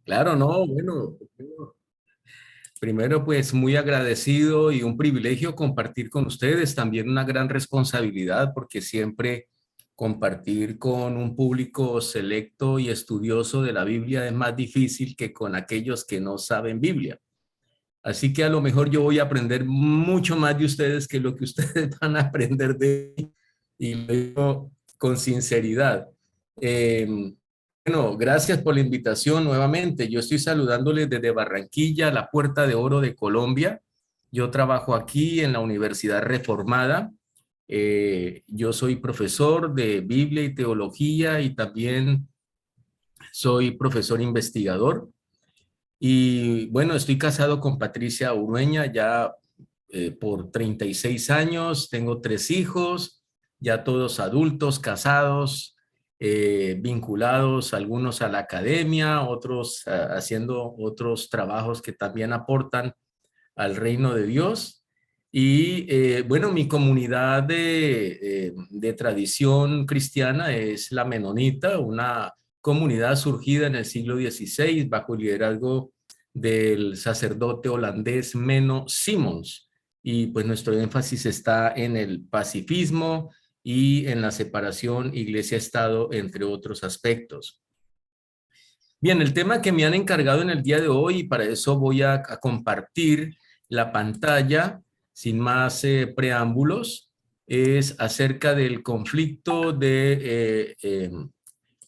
Claro, no, bueno, primero pues muy agradecido y un privilegio compartir con ustedes, también una gran responsabilidad porque siempre compartir con un público selecto y estudioso de la Biblia es más difícil que con aquellos que no saben Biblia. Así que a lo mejor yo voy a aprender mucho más de ustedes que lo que ustedes van a aprender de mí, y lo digo con sinceridad. Bueno, gracias por la invitación nuevamente. Yo estoy saludándoles desde Barranquilla, la Puerta de Oro de Colombia. Yo trabajo aquí en la Universidad Reformada. Yo soy profesor de Biblia y Teología y también soy profesor investigador. Y bueno, estoy casado con Patricia Urueña ya por 36 años, tengo 3 hijos, ya todos adultos, casados, vinculados, algunos a la academia, otros haciendo otros trabajos que también aportan al reino de Dios. Y bueno, mi comunidad de tradición cristiana es la menonita, una comunidad surgida en el siglo XVI bajo el liderazgo del sacerdote holandés Menno Simons. Y pues nuestro énfasis está en el pacifismo y en la separación iglesia-estado, entre otros aspectos. Bien, el tema que me han encargado en el día de hoy, y para eso voy a compartir la pantalla sin más preámbulos, es acerca del conflicto de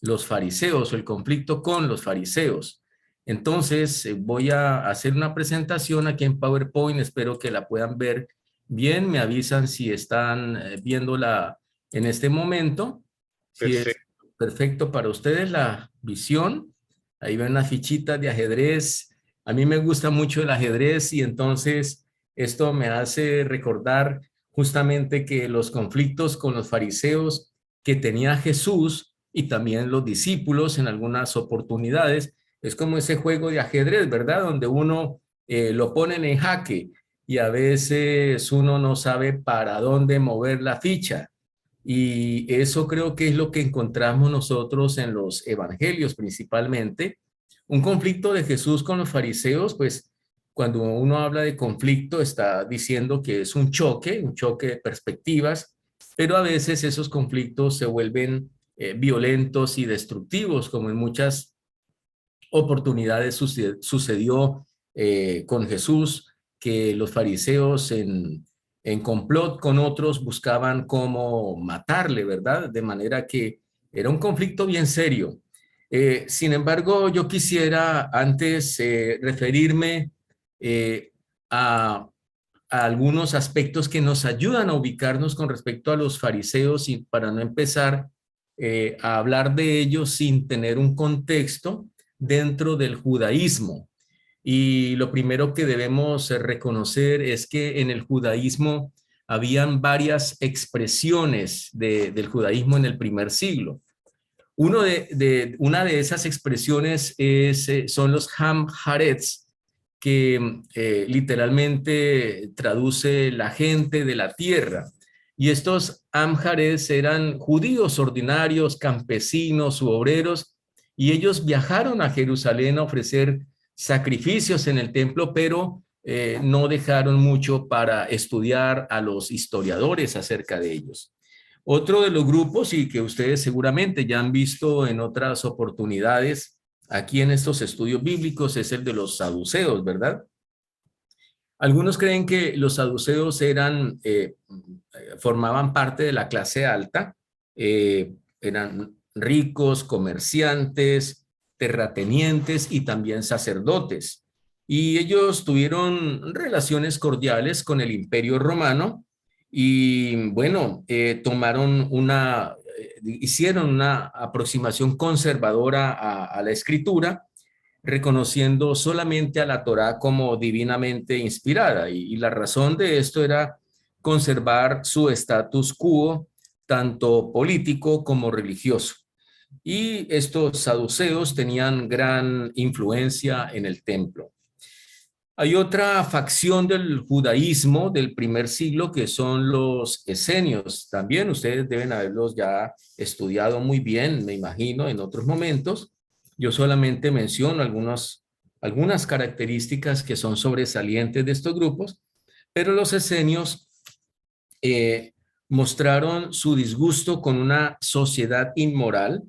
los fariseos o el conflicto con los fariseos. Entonces, voy a hacer una presentación aquí en PowerPoint, espero que la puedan ver bien, me avisan si están viéndola en este momento, si es Perfecto. perfecto para ustedes la visión. Ahí ven unas fichitas de ajedrez. A mí me gusta mucho el ajedrez y entonces esto me hace recordar justamente que los conflictos con los fariseos que tenía Jesús y también los discípulos en algunas oportunidades, es como ese juego de ajedrez, ¿verdad? Donde uno lo ponen en jaque y a veces uno no sabe para dónde mover la ficha. Y eso creo que es lo que encontramos nosotros en los evangelios principalmente. Un conflicto de Jesús con los fariseos, pues cuando uno habla de conflicto está diciendo que es un choque de perspectivas, pero a veces esos conflictos se vuelven violentos y destructivos, como en muchas oportunidades sucedió con Jesús, que los fariseos en complot con otros buscaban cómo matarle, ¿verdad? De manera que era un conflicto bien serio. Sin embargo, yo quisiera antes referirme eh, a, a algunos aspectos que nos ayudan a ubicarnos con respecto a los fariseos y para no empezar a hablar de ellos sin tener un contexto dentro del judaísmo. Y lo primero que debemos reconocer es que en el judaísmo habían varias expresiones del judaísmo en el primer siglo. Una de esas expresiones son los Ham Haaretz, que literalmente traduce la gente de la tierra. Y estos Amhares eran judíos ordinarios, campesinos u obreros, y ellos viajaron a Jerusalén a ofrecer sacrificios en el templo, pero no dejaron mucho para estudiar a los historiadores acerca de ellos. Otro de los grupos, y que ustedes seguramente ya han visto en otras oportunidades aquí en estos estudios bíblicos, es el de los saduceos, ¿verdad? Algunos creen que los saduceos formaban parte de la clase alta, eran ricos, comerciantes, terratenientes y también sacerdotes. Y ellos tuvieron relaciones cordiales con el Imperio Romano y bueno, hicieron una aproximación conservadora a la escritura, reconociendo solamente a la Torá como divinamente inspirada. Y la razón de esto era conservar su status quo, tanto político como religioso. Y estos saduceos tenían gran influencia en el templo. Hay otra facción del judaísmo del primer siglo que son los esenios. También ustedes deben haberlos ya estudiado muy bien, me imagino, en otros momentos. Yo solamente menciono algunas características que son sobresalientes de estos grupos, pero los esenios eh, mostraron su disgusto con una sociedad inmoral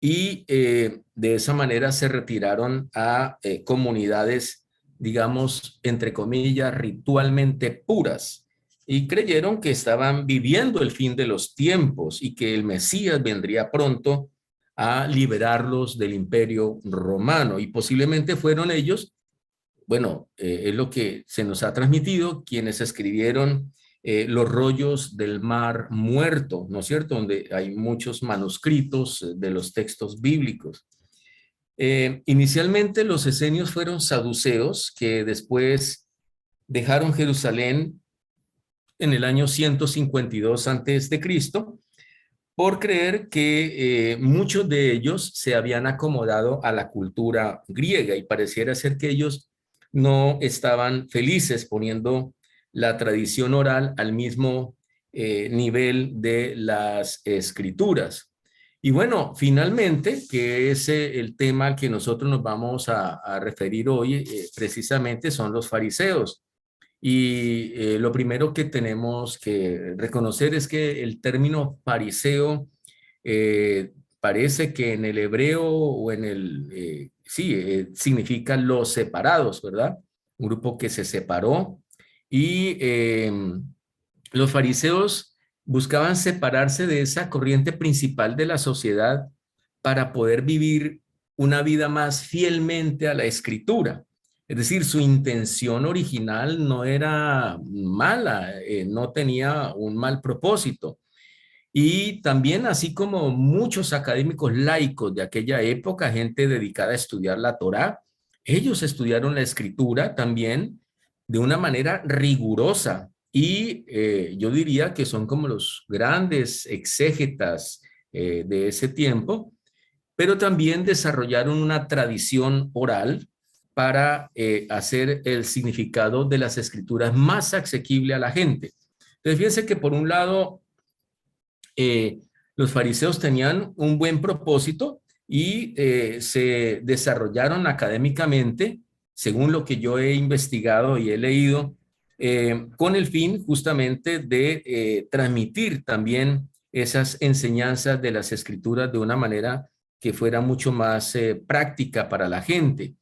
y de esa manera se retiraron a comunidades, digamos, entre comillas, ritualmente puras y creyeron que estaban viviendo el fin de los tiempos y que el Mesías vendría pronto a liberarlos del imperio romano y posiblemente fueron ellos, bueno, es lo que se nos ha transmitido, quienes escribieron los rollos del Mar Muerto, ¿no es cierto? Donde hay muchos manuscritos de los textos bíblicos. Inicialmente los esenios fueron saduceos que después dejaron Jerusalén en el año 152 antes de Cristo por creer que muchos de ellos se habían acomodado a la cultura griega y pareciera ser que ellos no estaban felices poniendo la tradición oral al mismo nivel de las escrituras. Y bueno, finalmente, que es el tema al que nosotros nos vamos a referir hoy, precisamente son los fariseos. Y lo primero que tenemos que reconocer es que el término fariseo parece que en el hebreo o en sí, significa los separados, ¿verdad? Un grupo que se separó y los fariseos buscaban separarse de esa corriente principal de la sociedad para poder vivir una vida más fielmente a la escritura. Es decir, su intención original no era mala, no tenía un mal propósito. Y también, así como muchos académicos laicos de aquella época, gente dedicada a estudiar la Torá, ellos estudiaron la escritura también de una manera rigurosa. Y yo diría que son como los grandes exégetas de ese tiempo, pero también desarrollaron una tradición oral para hacer el significado de las escrituras más asequible a la gente. Entonces, fíjense que por un lado, los fariseos tenían un buen propósito y se desarrollaron académicamente, según lo que yo he investigado y he leído, con el fin justamente de transmitir también esas enseñanzas de las escrituras de una manera que fuera mucho más práctica para la gente.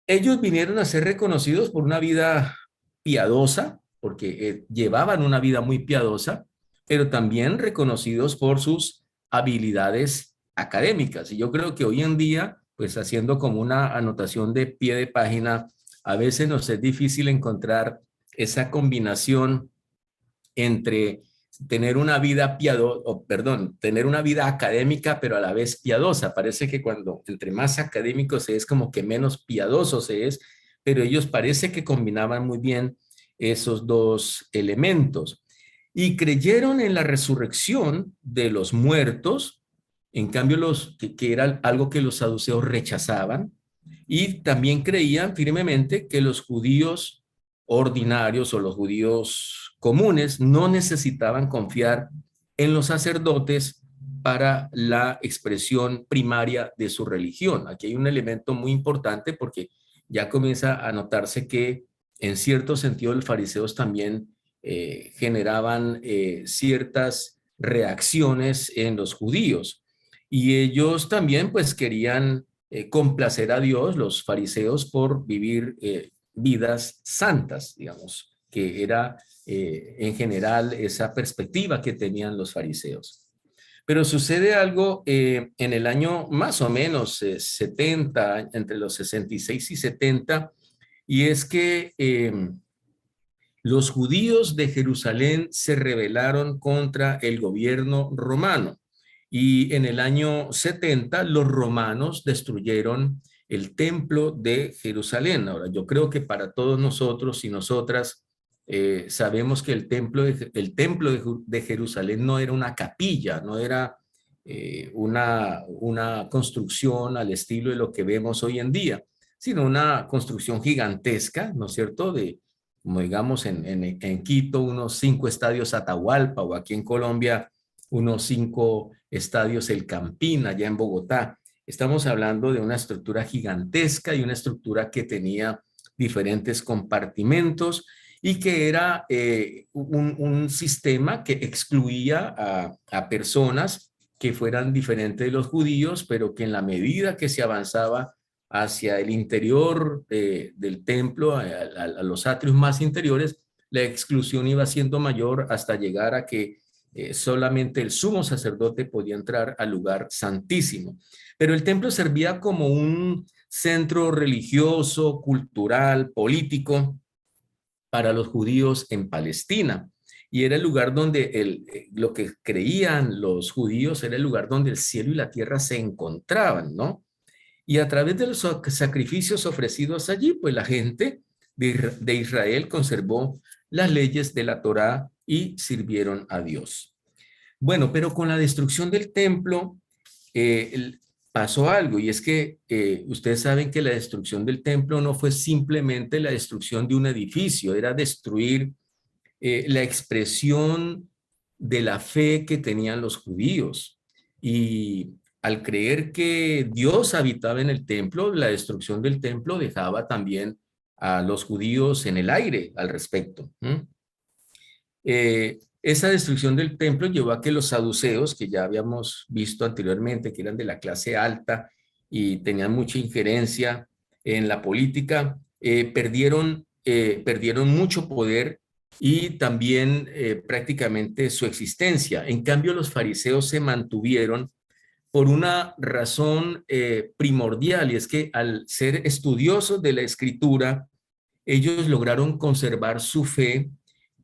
Ellos vinieron a ser reconocidos por una vida piadosa, porque llevaban una vida muy piadosa, pero también reconocidos por sus habilidades académicas. Y yo creo que hoy en día, pues haciendo como una anotación de pie de página, a veces nos es difícil encontrar esa combinación entre tener una vida tener una vida académica, pero a la vez piadosa. Parece que cuando entre más académico se es, como que menos piadoso se es, pero ellos parece que combinaban muy bien esos dos elementos. Y creyeron en la resurrección de los muertos, en cambio que era algo que los saduceos rechazaban, y también creían firmemente que los judíos ordinarios o los judíos comunes no necesitaban confiar en los sacerdotes para la expresión primaria de su religión. Aquí hay un elemento muy importante porque ya comienza a notarse que en cierto sentido los fariseos también generaban ciertas reacciones en los judíos y ellos también pues querían complacer a Dios, los fariseos, por vivir vidas santas, digamos, que era en general esa perspectiva que tenían los fariseos. Pero sucede algo en el año más o menos 70, entre los 66 y 70, y es que los judíos de Jerusalén se rebelaron contra el gobierno romano y en el año 70 los romanos destruyeron el templo de Jerusalén. Ahora, yo creo que para todos nosotros y nosotras sabemos que el templo de Jerusalén no era una capilla, no era una construcción al estilo de lo que vemos hoy en día, sino una construcción gigantesca, ¿no es cierto?, como digamos en Quito, unos 5 estadios Atahualpa, o aquí en Colombia, unos 5 estadios El Campín, allá en Bogotá. Estamos hablando de una estructura gigantesca y una estructura que tenía diferentes compartimentos y que era un sistema que excluía a personas que fueran diferentes de los judíos, pero que en la medida que se avanzaba hacia el interior del templo, a los atrios más interiores, la exclusión iba siendo mayor hasta llegar a que solamente el sumo sacerdote podía entrar al lugar santísimo. Pero el templo servía como un centro religioso, cultural, político para los judíos en Palestina. Y era el lugar donde lo que creían los judíos era el lugar donde el cielo y la tierra se encontraban, ¿no? Y a través de los sacrificios ofrecidos allí, pues la gente de Israel conservó las leyes de la Torá y sirvieron a Dios. Bueno, pero con la destrucción del templo pasó algo, y es que ustedes saben que la destrucción del templo no fue simplemente la destrucción de un edificio, era destruir la expresión de la fe que tenían los judíos. Y al creer que Dios habitaba en el templo, la destrucción del templo dejaba también a los judíos en el aire al respecto. Esa destrucción del templo llevó a que los saduceos, que ya habíamos visto anteriormente, que eran de la clase alta y tenían mucha injerencia en la política, perdieron mucho poder y también prácticamente su existencia. En cambio, los fariseos se mantuvieron por una razón primordial, y es que al ser estudiosos de la escritura, ellos lograron conservar su fe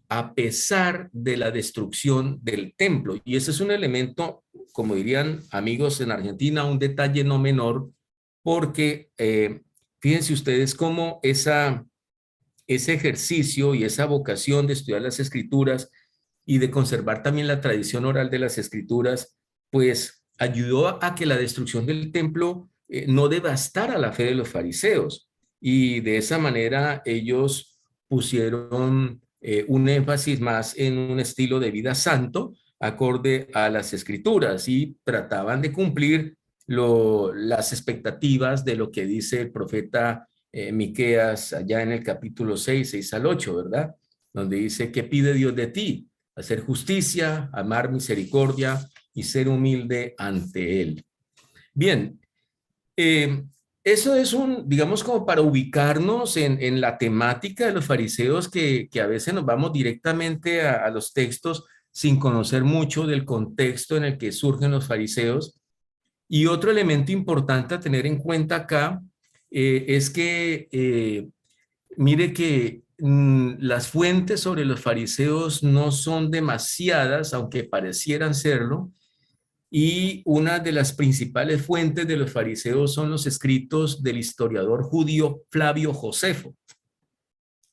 a pesar de la destrucción del templo. Y ese es un elemento, como dirían amigos en Argentina, un detalle no menor, porque fíjense ustedes cómo ese ejercicio y esa vocación de estudiar las escrituras y de conservar también la tradición oral de las escrituras, pues ayudó a que la destrucción del templo no devastara la fe de los fariseos. Y de esa manera ellos pusieron un énfasis más en un estilo de vida santo, acorde a las escrituras, y trataban de cumplir las expectativas de lo que dice el profeta Miqueas allá en el capítulo 6 al 8, ¿verdad? Donde dice, ¿qué pide Dios de ti? Hacer justicia, amar misericordia y ser humilde ante Él. Bien, eso es digamos, como para ubicarnos en la temática de los fariseos, que a veces nos vamos directamente a los textos sin conocer mucho del contexto en el que surgen los fariseos. Y otro elemento importante a tener en cuenta acá es que, mire que las fuentes sobre los fariseos no son demasiadas, aunque parecieran serlo, y una de las principales fuentes de los fariseos son los escritos del historiador judío Flavio Josefo.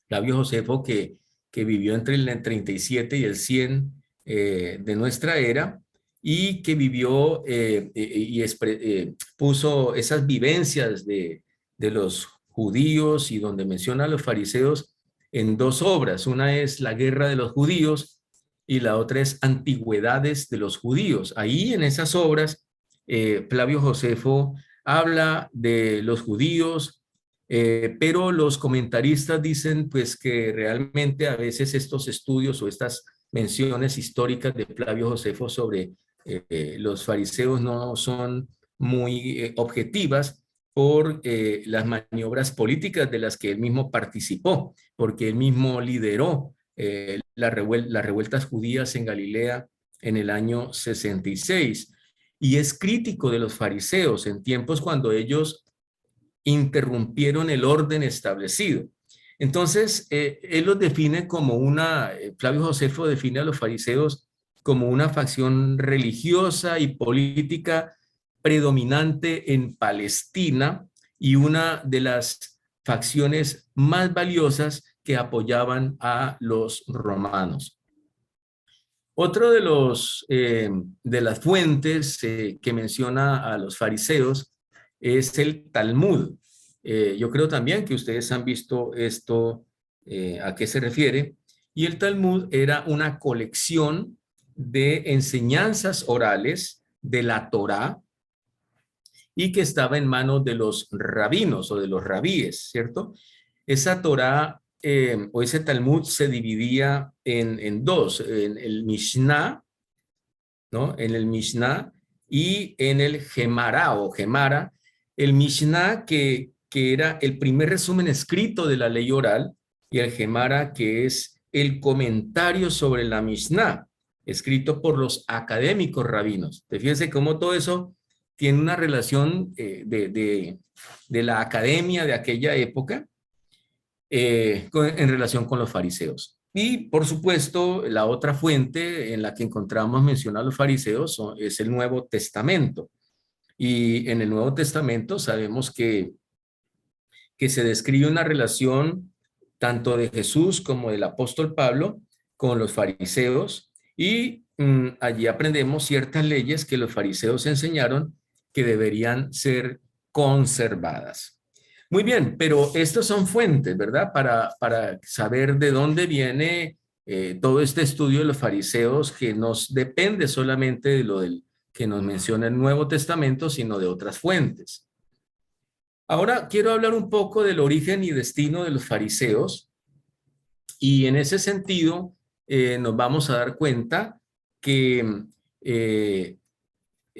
Flavio Josefo que vivió entre el 37 y el 100 de nuestra era, y que vivió y puso esas vivencias de los judíos y donde menciona a los fariseos en dos obras. Una es La guerra de los judíos y la otra es Antigüedades de los judíos. Ahí en esas obras, Flavio Josefo habla de los judíos, pero los comentaristas dicen pues que realmente a veces estos estudios o estas menciones históricas de Flavio Josefo sobre los fariseos no son muy objetivas por las maniobras políticas de las que él mismo participó, porque él mismo lideró las revueltas judías en Galilea en el año 66, y es crítico de los fariseos en tiempos cuando ellos interrumpieron el orden establecido. Entonces, él los define como Flavio Josefo define a los fariseos como una facción religiosa y política predominante en Palestina y una de las facciones más valiosas que apoyaban a los romanos. Otro de las fuentes que menciona a los fariseos es el Talmud. Yo creo también que ustedes han visto esto, a qué se refiere. Y el Talmud era una colección de enseñanzas orales de la Torá, y que estaba en manos de los rabinos o de los rabíes, ¿cierto? Esa Torá o ese Talmud se dividía en dos, en el Mishnah, ¿no? En el Mishnah y en el Gemara o Gemara. El Mishnah que era el primer resumen escrito de la ley oral y el Gemara que es el comentario sobre la Mishnah, escrito por los académicos rabinos. Fíjense cómo todo eso tiene una relación de la academia de aquella época en relación con los fariseos. Y por supuesto, la otra fuente en la que encontramos mencionar a los fariseos es el Nuevo Testamento. Y en el Nuevo Testamento sabemos que se describe una relación tanto de Jesús como del apóstol Pablo con los fariseos y allí aprendemos ciertas leyes que los fariseos enseñaron que deberían ser conservadas. Muy bien, pero estas son fuentes, ¿verdad? Para saber de dónde viene todo este estudio de los fariseos que nos depende solamente de lo que nos menciona el Nuevo Testamento, sino de otras fuentes. Ahora quiero hablar un poco del origen y destino de los fariseos y en ese sentido nos vamos a dar cuenta que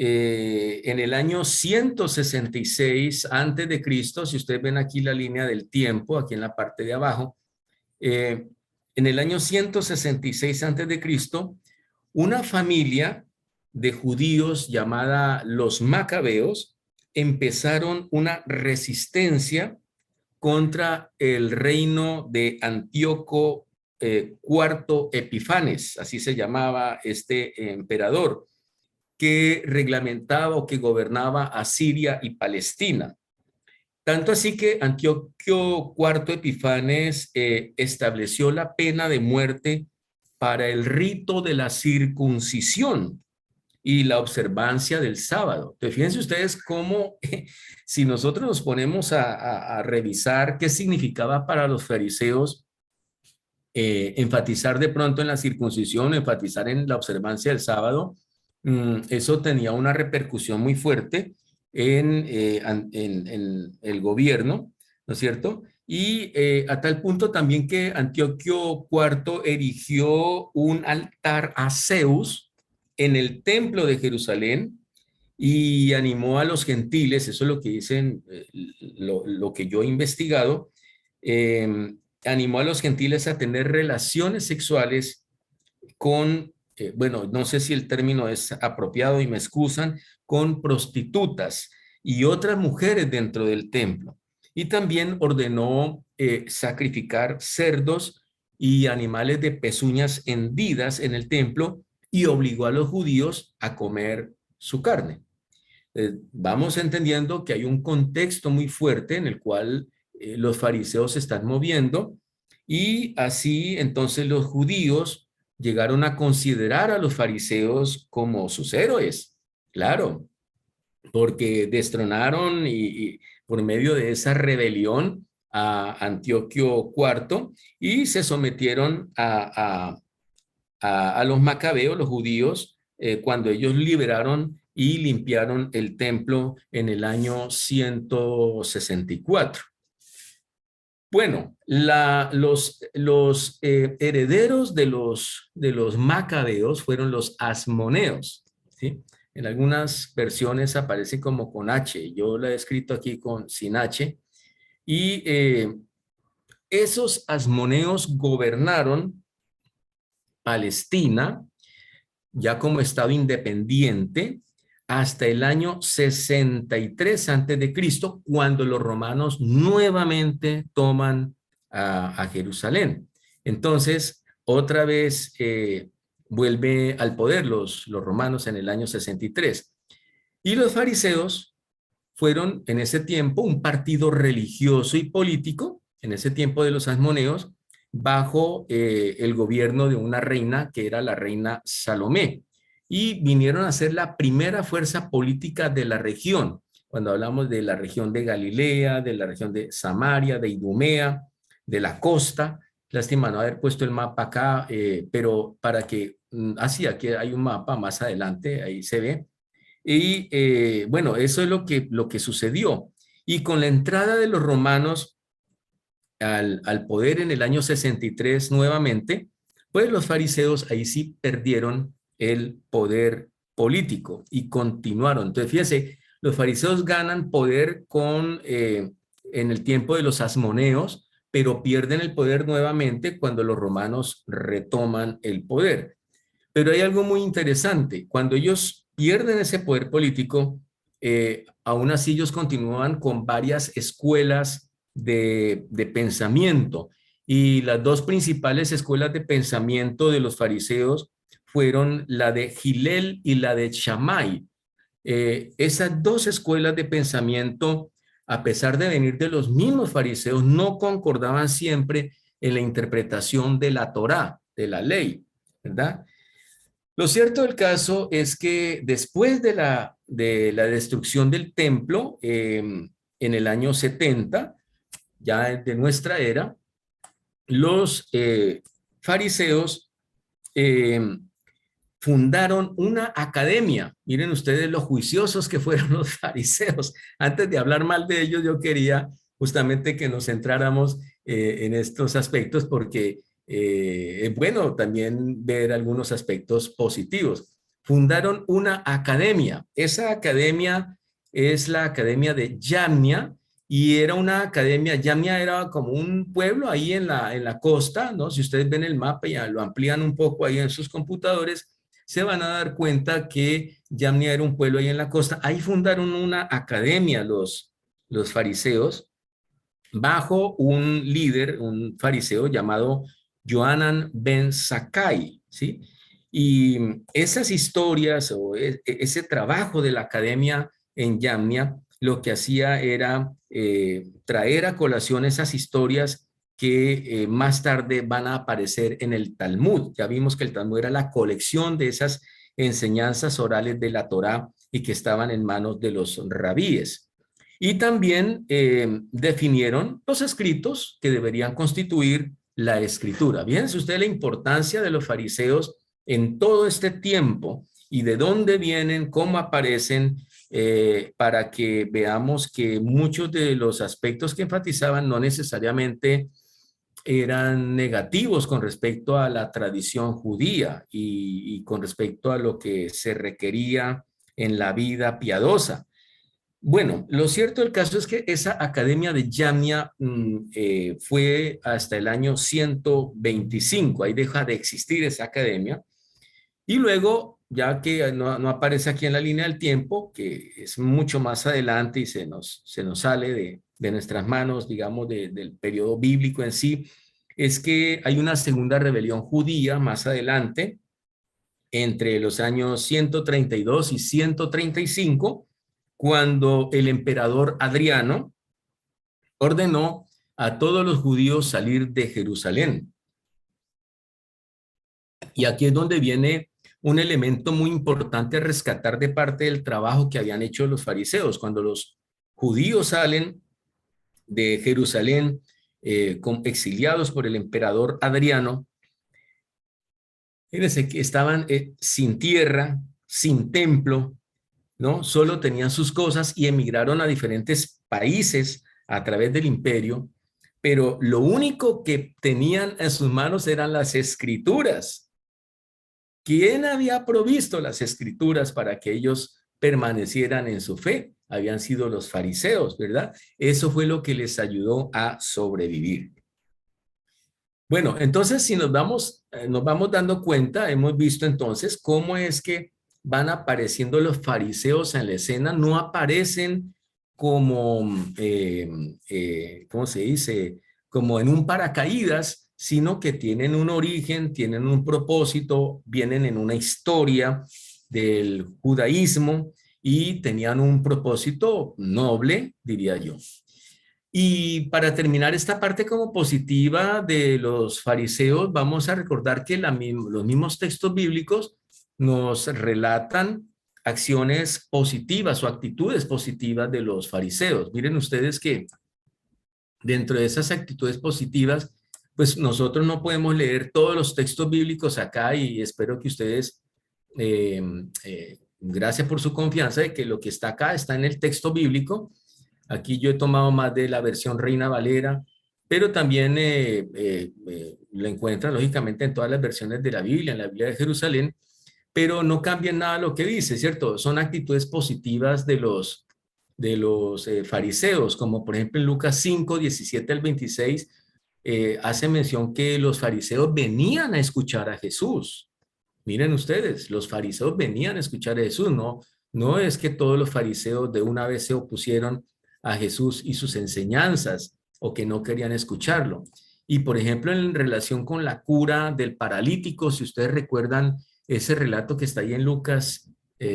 en el año 166 antes de Cristo, si ustedes ven aquí la línea del tiempo, aquí en la parte de abajo, en el año 166 antes de Cristo, una familia de judíos llamada los Macabeos empezaron una resistencia contra el reino de Antíoco IV Epifanes, así se llamaba este emperador, que reglamentaba o que gobernaba a Siria y Palestina. Tanto así que Antíoco IV Epifanes estableció la pena de muerte para el rito de la circuncisión y la observancia del sábado. Entonces, fíjense ustedes cómo, si nosotros nos ponemos a revisar qué significaba para los fariseos enfatizar de pronto en la circuncisión, enfatizar en la observancia del sábado, eso tenía una repercusión muy fuerte en el gobierno, ¿no es cierto? Y a tal punto también que Antíoco IV erigió un altar a Zeus en el templo de Jerusalén y animó a los gentiles, eso es lo que dicen, lo que yo he investigado, animó a los gentiles a tener relaciones sexuales con, bueno, no sé si el término es apropiado y me excusan, con prostitutas y otras mujeres dentro del templo. Y también ordenó sacrificar cerdos y animales de pezuñas hendidas en el templo y obligó a los judíos a comer su carne. Vamos entendiendo que hay un contexto muy fuerte en el cual los fariseos se están moviendo y así entonces los judíos llegaron a considerar a los fariseos como sus héroes, claro, porque destronaron y por medio de esa rebelión a Antíoco IV y se sometieron a los macabeos, los judíos, cuando ellos liberaron y limpiaron el templo en el año 164. Bueno, los herederos de los macabeos fueron los asmoneos, ¿sí? En algunas versiones aparece como con H, yo la he escrito aquí sin H, y esos asmoneos gobernaron Palestina ya como estado independiente hasta el año 63 antes de Cristo, cuando los romanos nuevamente toman a Jerusalén. Entonces, otra vez vuelve al poder los romanos en el año 63. Y los fariseos fueron en ese tiempo un partido religioso y político, en ese tiempo de los asmoneos, bajo el gobierno de una reina que era la reina Salomé. Y vinieron a ser la primera fuerza política de la región. Cuando hablamos de la región de Galilea, de la región de Samaria, de Idumea, de la costa. Lástima no haber puesto el mapa acá, pero para que, así aquí hay un mapa más adelante, ahí se ve. Y bueno, eso es lo que sucedió. Y con la entrada de los romanos al poder en el año 63 nuevamente, pues los fariseos ahí sí perdieron el poder político y continuaron. Entonces, fíjense, los fariseos ganan poder en el tiempo de los asmoneos, pero pierden el poder nuevamente cuando los romanos retoman el poder. Pero hay algo muy interesante. Cuando ellos pierden ese poder político, aún así ellos continúan con varias escuelas de pensamiento. Y las dos principales escuelas de pensamiento de los fariseos fueron la de Gilel y la de Shammai. Esas dos escuelas de pensamiento, a pesar de venir de los mismos fariseos, no concordaban siempre en la interpretación de la Torá, de la ley, ¿verdad? Lo cierto del caso es que después de la destrucción del templo, en el año 70, ya de nuestra era, los fariseos eh, fundaron una academia. Miren ustedes lo juiciosos que fueron los fariseos. Antes de hablar mal de ellos, yo quería justamente que nos centráramos en estos aspectos porque es bueno también ver algunos aspectos positivos. Fundaron una academia. Esa academia es la Academia de Yamnia y era una academia. Yamnia era como un pueblo ahí en la costa, ¿no? Si ustedes ven el mapa y lo amplían un poco ahí en sus computadores, se van a dar cuenta que Yamnia era un pueblo ahí en la costa. Ahí fundaron una academia los fariseos bajo un líder, un fariseo llamado Johanan ben Zakkai, ¿sí? Y esas historias o ese trabajo de la academia en Yamnia, lo que hacía era traer a colación esas historias que más tarde van a aparecer en el Talmud. Ya vimos que el Talmud era la colección de esas enseñanzas orales de la Torá y que estaban en manos de los rabíes. Y también definieron los escritos que deberían constituir la escritura. Fíjense usted la importancia de los fariseos en todo este tiempo y de dónde vienen, cómo aparecen, para que veamos que muchos de los aspectos que enfatizaban no necesariamente eran negativos con respecto a la tradición judía y con respecto a lo que se requería en la vida piadosa. Bueno, lo cierto del caso es que esa academia de Yamnia fue hasta el año 125, ahí deja de existir esa academia, y luego, ya que no aparece aquí en la línea del tiempo, que es mucho más adelante y se nos sale de nuestras manos, digamos, del periodo bíblico en sí, es que hay una segunda rebelión judía más adelante, entre los años 132 y 135, cuando el emperador Adriano ordenó a todos los judíos salir de Jerusalén. Y aquí es donde viene un elemento muy importante a rescatar de parte del trabajo que habían hecho los fariseos. Cuando los judíos salen de Jerusalén exiliados por el emperador Adriano, fíjense que estaban sin tierra, sin templo, ¿no? Solo tenían sus cosas y emigraron a diferentes países a través del imperio, pero lo único que tenían en sus manos eran las escrituras. ¿Quién había provisto las escrituras para que ellos permanecieran en su fe? Habían sido los fariseos, ¿verdad? Eso fue lo que les ayudó a sobrevivir. Bueno, entonces si nos vamos dando cuenta, hemos visto entonces cómo es que van apareciendo los fariseos en la escena, no aparecen como, ¿cómo se dice? Como en un paracaídas, sino que tienen un origen, tienen un propósito, vienen en una historia del judaísmo y tenían un propósito noble, diría yo. Y para terminar esta parte como positiva de los fariseos, vamos a recordar que los mismos textos bíblicos nos relatan acciones positivas o actitudes positivas de los fariseos. Miren ustedes que dentro de esas actitudes positivas, pues nosotros no podemos leer todos los textos bíblicos acá y espero que ustedes eh, gracias por su confianza de que lo que está acá está en el texto bíblico. Aquí yo he tomado más de la versión Reina Valera, pero también lo encuentran lógicamente en todas las versiones de la Biblia, en la Biblia de Jerusalén, pero no cambia en nada lo que dice, ¿cierto? Son actitudes positivas de los fariseos, como por ejemplo en Lucas 5, 17 al 26, hace mención que los fariseos venían a escuchar a Jesús. Miren ustedes, los fariseos venían a escuchar a Jesús, no, no es que todos los fariseos de una vez se opusieron a Jesús y sus enseñanzas o que no querían escucharlo. Y por ejemplo, en relación con la cura del paralítico, si ustedes recuerdan ese relato que está ahí en Lucas,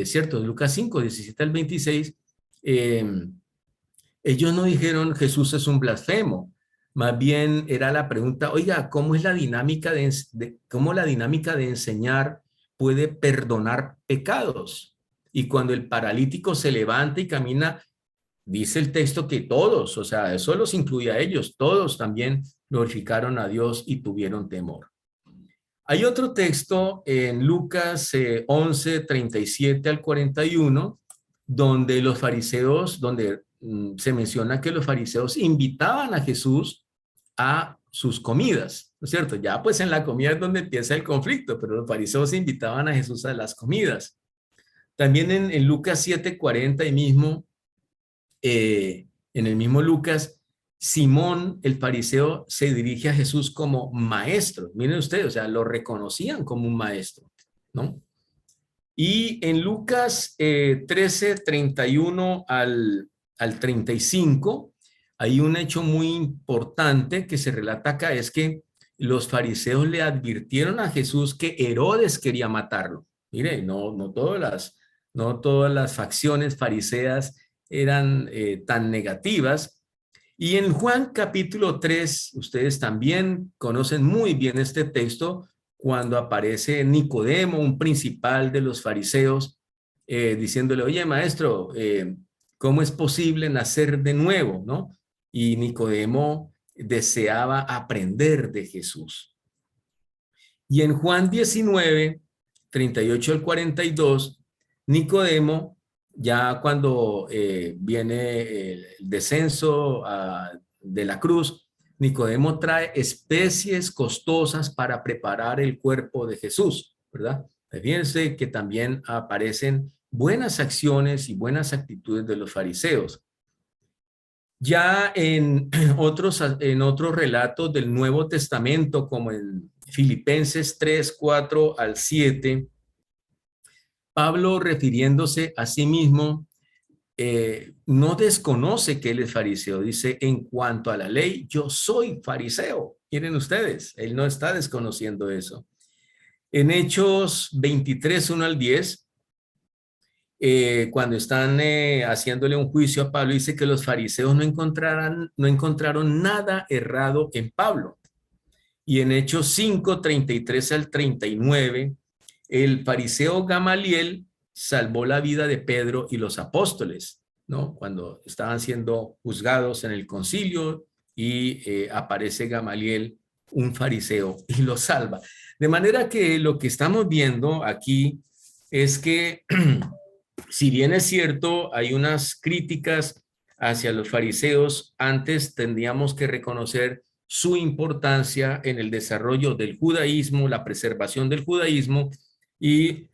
¿cierto? Lucas 5, 17 al 26, eh, ellos no dijeron Jesús es un blasfemo, más bien era la pregunta, oiga, ¿cómo es la dinámica cómo la dinámica de enseñar puede perdonar pecados? Y cuando el paralítico se levanta y camina, dice el texto que todos, o sea, eso los incluye a ellos, todos también glorificaron a Dios y tuvieron temor. Hay otro texto en Lucas 11, 37 al 41, donde los fariseos, donde se menciona que los fariseos invitaban a Jesús a sus comidas, ¿no es cierto? Ya pues en la comida es donde empieza el conflicto, pero los fariseos invitaban a Jesús a las comidas. También en Lucas 7:40 y mismo, en el mismo Lucas, Simón, el fariseo, se dirige a Jesús como maestro. Miren ustedes, o sea, lo reconocían como un maestro, ¿no? Y en Lucas 13, 31 al 35, hay un hecho muy importante que se relata acá, es que los fariseos le advirtieron a Jesús que Herodes quería matarlo. Mire, no todas las facciones fariseas eran tan negativas. Y en Juan capítulo 3, ustedes también conocen muy bien este texto, cuando aparece Nicodemo, un principal de los fariseos, diciéndole, oye, maestro, ¿cómo es posible nacer de nuevo? ¿No? Y Nicodemo deseaba aprender de Jesús. Y en Juan 19, 38 al 42, Nicodemo, ya cuando viene el descenso de la cruz, Nicodemo trae especies costosas para preparar el cuerpo de Jesús, ¿verdad? Fíjense que también aparecen buenas acciones y buenas actitudes de los fariseos. Ya en otros relatos del Nuevo Testamento, como en Filipenses 3, 4 al 7, Pablo, refiriéndose a sí mismo, no desconoce que él es fariseo. Dice, en cuanto a la ley, yo soy fariseo. Miren ustedes, él no está desconociendo eso. En Hechos 23, 1 al 10, cuando están haciéndole un juicio a Pablo, dice que los fariseos no encontraron nada errado en Pablo. Y en Hechos 5, 33 al 39, el fariseo Gamaliel salvó la vida de Pedro y los apóstoles, ¿no? Cuando estaban siendo juzgados en el concilio y aparece Gamaliel, un fariseo, y los salva. De manera que lo que estamos viendo aquí es que si bien es cierto, hay unas críticas hacia los fariseos, antes tendríamos que reconocer su importancia en el desarrollo del judaísmo, la preservación del judaísmo y,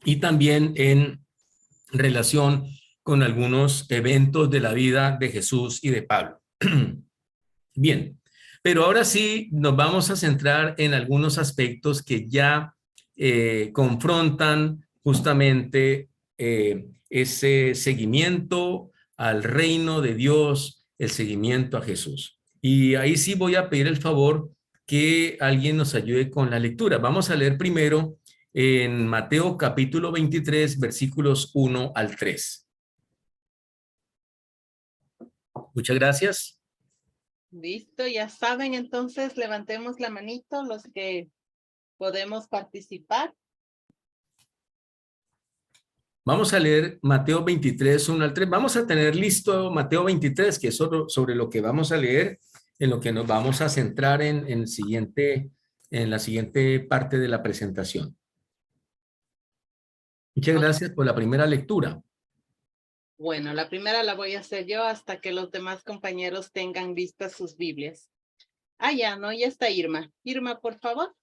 y también en relación con algunos eventos de la vida de Jesús y de Pablo. Bien, pero ahora sí nos vamos a centrar en algunos aspectos que ya confrontan justamente ese seguimiento al reino de Dios, el seguimiento a Jesús. Y ahí sí voy a pedir el favor que alguien nos ayude con la lectura. Vamos a leer primero en Mateo capítulo 23, versículos 1 al 3. Muchas gracias. Listo, ya saben, entonces levantemos la manito los que podemos participar. Vamos a leer Mateo 23, 1 al 3. Vamos a tener listo Mateo 23, que es sobre lo que vamos a leer, en lo que nos vamos a centrar en la siguiente parte de la presentación. Muchas Ok. gracias por la primera lectura. Bueno, la primera la voy a hacer yo hasta que los demás compañeros tengan vistas sus Biblias. Ah, ya, no, ya está Irma. Irma, por favor.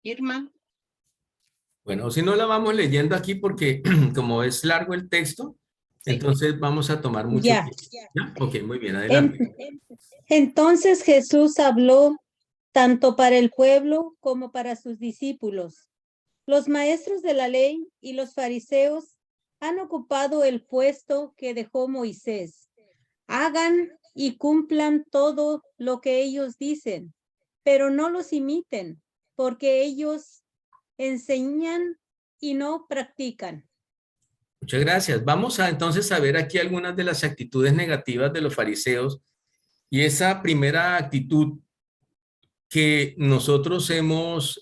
Irma. Bueno, si no la vamos leyendo aquí porque como es largo el texto, Sí. entonces vamos a tomar mucho Ya. tiempo. ¿Ya? Ok, muy bien, En- adelante. entonces Jesús habló tanto para el pueblo como para sus discípulos. Los maestros de la ley y los fariseos han ocupado el puesto que dejó Moisés. Hagan y cumplan todo lo que ellos dicen, pero no los imiten, porque ellos enseñan y no practican. Muchas gracias. Vamos a entonces a ver aquí algunas de las actitudes negativas de los fariseos y esa primera actitud que nosotros hemos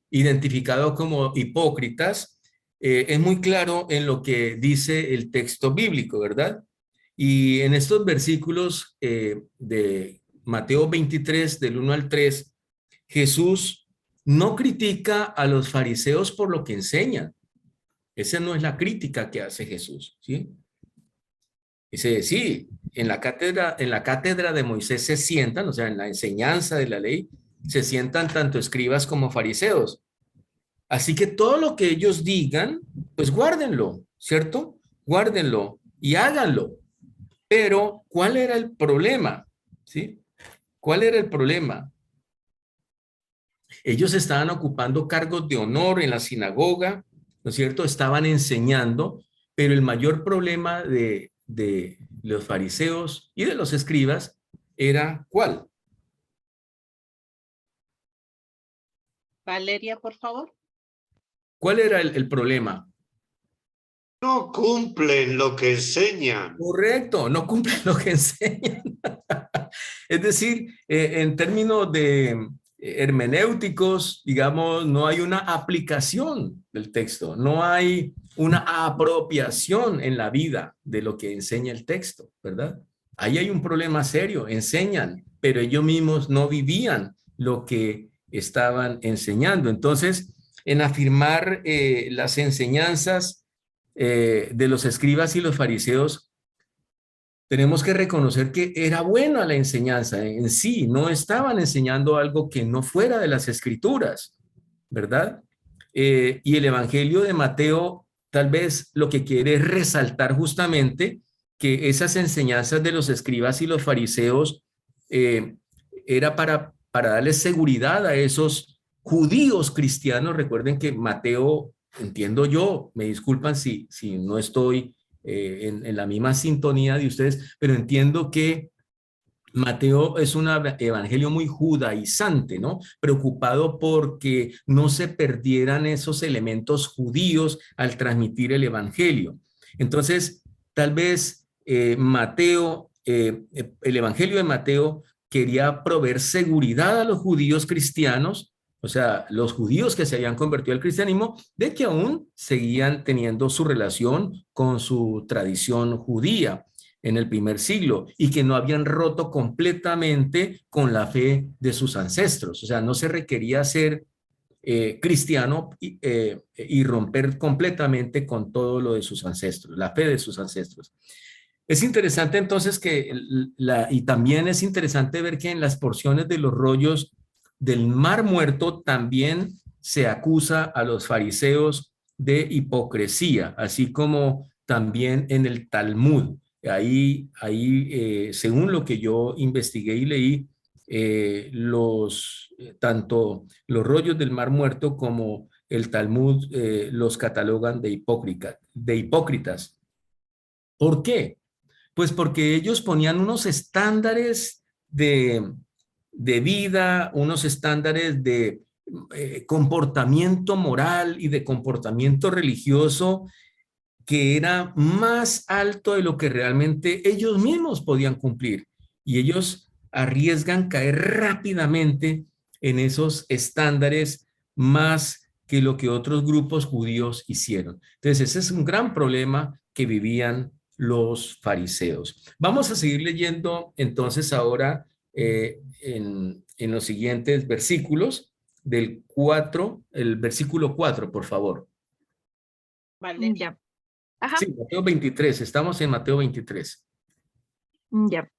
identificado como hipócritas es muy claro en lo que dice el texto bíblico, ¿verdad? Y en estos versículos de Mateo 23, del 1 al 3, Jesús no critica a los fariseos por lo que enseñan. Esa no es la crítica que hace Jesús, ¿sí? Dice, sí, en la cátedra de Moisés se sientan, o sea, en la enseñanza de la ley, se sientan tanto escribas como fariseos. Así que todo lo que ellos digan, pues guárdenlo, ¿cierto? Guárdenlo y háganlo. Pero, ¿cuál era el problema? ¿Sí? ¿Cuál era el problema? Ellos estaban ocupando cargos de honor en la sinagoga, ¿no es cierto? Estaban enseñando, pero el mayor problema de los fariseos y de los escribas era ¿cuál? Valeria, por favor. ¿Cuál era el problema? No cumplen lo que enseñan. Correcto, no cumplen lo que enseñan. Es decir, en términos de hermenéuticos, digamos, no hay una aplicación del texto, no hay una apropiación en la vida de lo que enseña el texto, ¿verdad? Ahí hay un problema serio, enseñan, pero ellos mismos no vivían lo que estaban enseñando. Entonces, en afirmar las enseñanzas de los escribas y los fariseos, tenemos que reconocer que era buena la enseñanza en sí, no estaban enseñando algo que no fuera de las escrituras, ¿verdad? Y el Evangelio de Mateo tal vez lo que quiere es resaltar justamente que esas enseñanzas de los escribas y los fariseos era para darles seguridad a esos judíos cristianos. Recuerden que Mateo, entiendo yo, me disculpan si no estoy en la misma sintonía de ustedes, pero entiendo que Mateo es un evangelio muy judaizante, ¿no? Preocupado porque no se perdieran esos elementos judíos al transmitir el evangelio. Entonces, tal vez el evangelio de Mateo quería proveer seguridad a los judíos cristianos, o sea, los judíos que se habían convertido al cristianismo, de que aún seguían teniendo su relación con su tradición judía en el primer siglo y que no habían roto completamente con la fe de sus ancestros. O sea, no se requería ser cristiano y romper completamente con todo lo de sus ancestros, la fe de sus ancestros. Es interesante entonces y también es interesante ver que en las porciones de los rollos del Mar Muerto también se acusa a los fariseos de hipocresía, así como también en el Talmud. Según lo que yo investigué y leí, tanto los rollos del Mar Muerto como el Talmud los catalogan de hipócritas. ¿Por qué? Pues porque ellos ponían unos estándares de vida, unos estándares de comportamiento moral y de comportamiento religioso que era más alto de lo que realmente ellos mismos podían cumplir. Y ellos arriesgan caer rápidamente en esos estándares más que lo que otros grupos judíos hicieron. Entonces, ese es un gran problema que vivían los fariseos. Vamos a seguir leyendo entonces ahora en los siguientes versículos del 4, el versículo 4, por favor. Vale. Ya. Ajá, Sí, Mateo 23, estamos en Mateo 23. ya.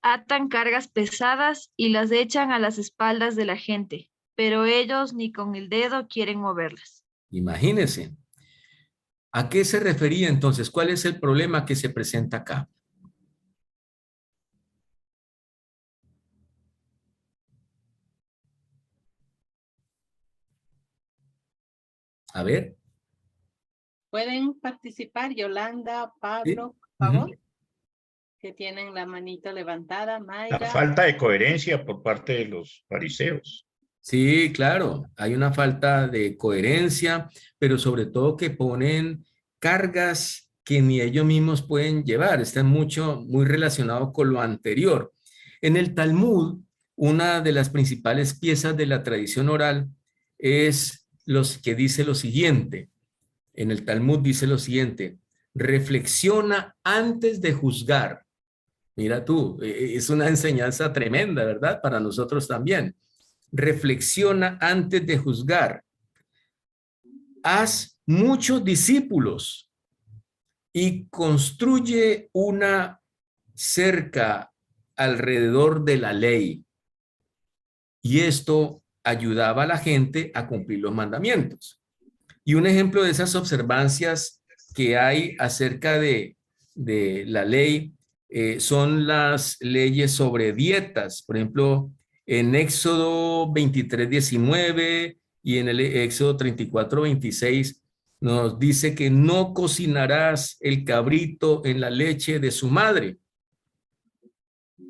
Atan cargas pesadas y las echan a las espaldas de la gente, pero ellos ni con el dedo quieren moverlas. Imagínense. ¿A qué se refería entonces? ¿Cuál es el problema que se presenta acá? A ver. ¿Pueden participar Yolanda, Sí. Pablo, por favor? Que tienen la manito levantada, La Mayra. falta de coherencia por parte de los fariseos. Sí, claro, hay una falta de coherencia, pero sobre todo que ponen cargas que ni ellos mismos pueden llevar. Está muy relacionado con lo anterior. En el Talmud, una de las principales piezas de la tradición oral es los que dice lo siguiente. En el Talmud dice lo siguiente: reflexiona antes de juzgar. Mira tú, es una enseñanza tremenda, ¿verdad? Para nosotros también. Reflexiona antes de juzgar. Haz muchos discípulos y construye una cerca alrededor de la ley. Y esto ayudaba a la gente a cumplir los mandamientos. Y un ejemplo de esas observancias que hay acerca de la ley son las leyes sobre dietas. Por ejemplo, en Éxodo 23:19 y en el Éxodo 34:26 nos dice que no cocinarás el cabrito en la leche de su madre.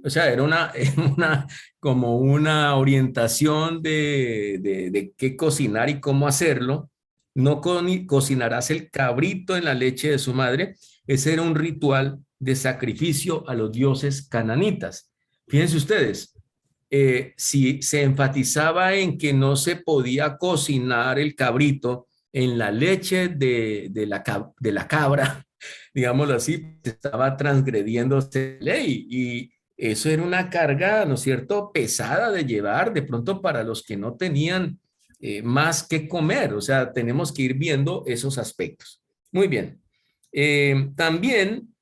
O sea, era como una orientación de qué cocinar y cómo hacerlo. No cocinarás el cabrito en la leche de su madre. Ese era un ritual de sacrificio a los dioses cananitas. Fíjense ustedes, si se enfatizaba en que no se podía cocinar el cabrito en la leche de la cabra, digámoslo así, se estaba transgrediendo esta ley y eso era una carga, ¿no es cierto?, pesada de llevar de pronto para los que no tenían más que comer. O sea, tenemos que ir viendo esos aspectos. Muy bien. También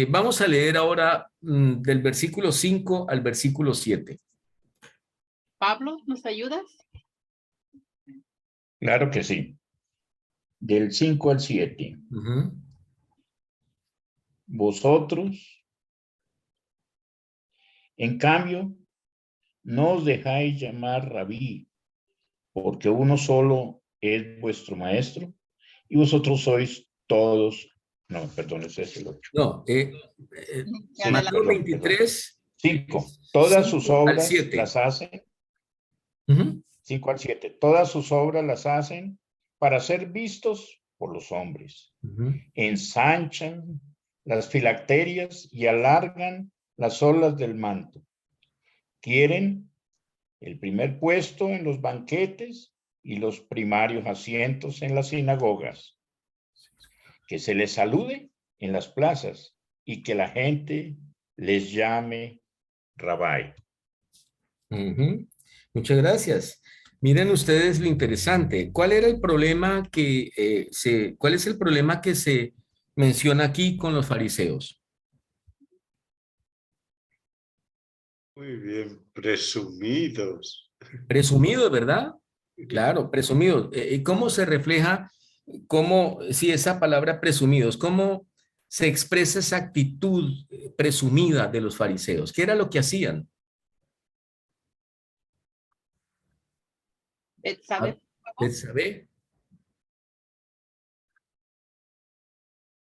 vamos a leer ahora del versículo 5 al versículo 7. Pablo, ¿nos ayudas? Claro que sí. Del 5 al 7. Vosotros, en cambio, no os dejáis llamar rabí, porque uno solo es vuestro maestro, y vosotros sois todos. No, perdón, ese es el 8. No, Ya Mateo 23. 5. Todas 5 sus al obras 7. las hacen. 5 al 7. Todas sus obras las hacen para ser vistos por los hombres. Ensanchan las filacterias y alargan las olas del manto. Quieren el primer puesto en los banquetes y los primarios asientos en las sinagogas. Que se les salude en las plazas y que la gente les llame Rabí. Muchas gracias. Miren ustedes lo interesante. ¿Cuál era el problema cuál es el problema que se menciona aquí con los fariseos? Muy bien, presumidos. Presumidos, ¿verdad? Claro, presumidos. ¿Cómo se refleja, si esa palabra presumidos, cómo se expresa esa actitud presumida de los fariseos? ¿Qué era lo que hacían? Betsabe, por favor. Betsabe.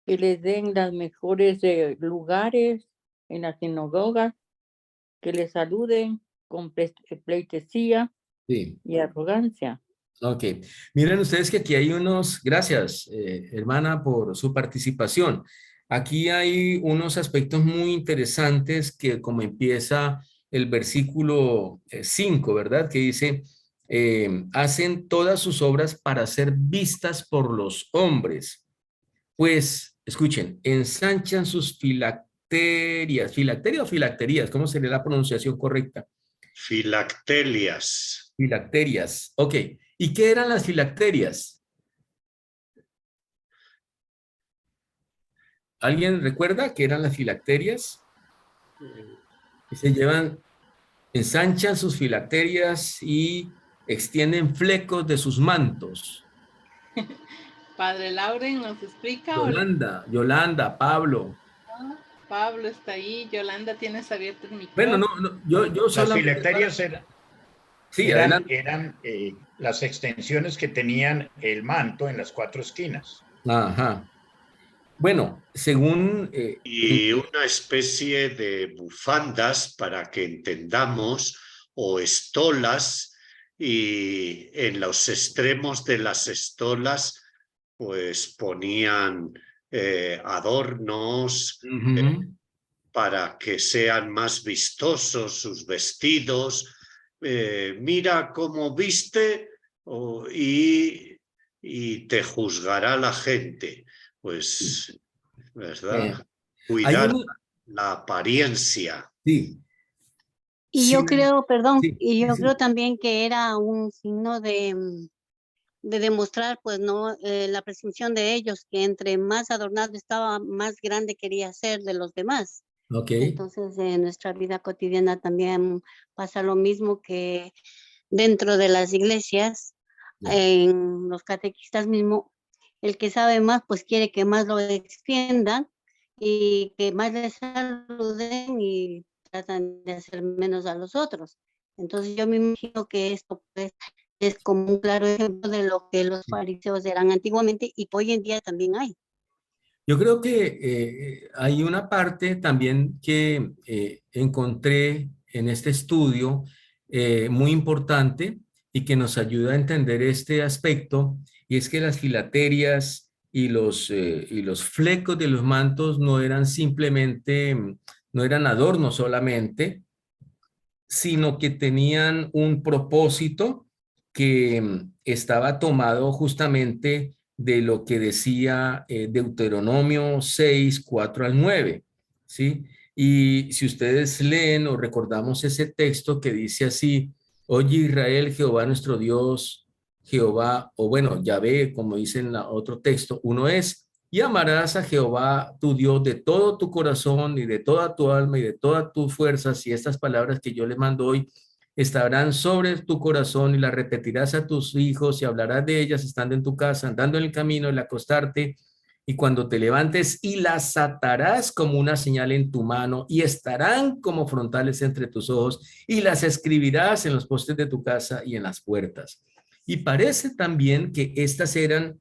Que les den las mejores lugares en las sinagogas, que les saluden con pleitesía Sí. y arrogancia. Ok. Miren ustedes que aquí hay gracias, hermana, por su participación. Aquí hay unos aspectos muy interesantes que como empieza el versículo 5, ¿verdad? Que dice, hacen todas sus obras para ser vistas por los hombres. Pues escuchen, ensanchan sus filacterias. ¿Filacteria o filacterías? ¿Cómo sería la pronunciación correcta? Filactelias. Filacterias. Ok. ¿Y qué eran las filacterias? ¿Alguien recuerda qué eran las filacterias? Que se llevan, ensanchan sus filacterias y extienden flecos de sus mantos. Padre Lauren nos explica. Yolanda, Pablo. Pablo está ahí. Yolanda, tienes abierto el Bueno, micrófono. yo Las solamente... filacterias Sí, eran adelante. las extensiones que tenían el manto en las 4 esquinas. Ajá. Bueno, según... Y una especie de bufandas, para que entendamos, o estolas, y en los extremos de las estolas pues ponían adornos para que sean más vistosos sus vestidos. Mira cómo viste y te juzgará la gente. Pues, ¿verdad? Cuidar la apariencia. Sí. Y yo creo, perdón, sí, y yo sí. creo también que era un signo de demostrar, pues, no, la presunción de ellos, que entre más adornado estaba, más grande quería ser de los demás. Ok. Entonces, en nuestra vida cotidiana también pasa lo mismo, que dentro de las iglesias, en los catequistas mismo, el que sabe más, pues quiere que más lo extiendan y que más les saluden y tratan de hacer menos a los otros. Entonces yo me imagino que esto, pues, es como un claro ejemplo de lo que los fariseos eran antiguamente y que hoy en día también hay. Yo creo que hay una parte también que encontré en este estudio muy importante y que nos ayuda a entender este aspecto, y es que las filaterias y los flecos de los mantos no eran simplemente, no eran adornos solamente, sino que tenían un propósito que estaba tomado justamente de lo que decía Deuteronomio 6, 4 al 9, ¿sí? Y si ustedes leen o recordamos ese texto que dice así: oye Israel, Jehová nuestro Dios, Jehová, o bueno, Yahvé, como dice en otro texto, uno es, y amarás a Jehová tu Dios de todo tu corazón y de toda tu alma y de todas tus fuerzas, y estas palabras que yo le mando hoy estarán sobre tu corazón y las repetirás a tus hijos y hablarás de ellas estando en tu casa, andando en el camino, el acostarte y cuando te levantes, y las atarás como una señal en tu mano y estarán como frontales entre tus ojos, y las escribirás en los postes de tu casa y en las puertas. Y parece también que estas eran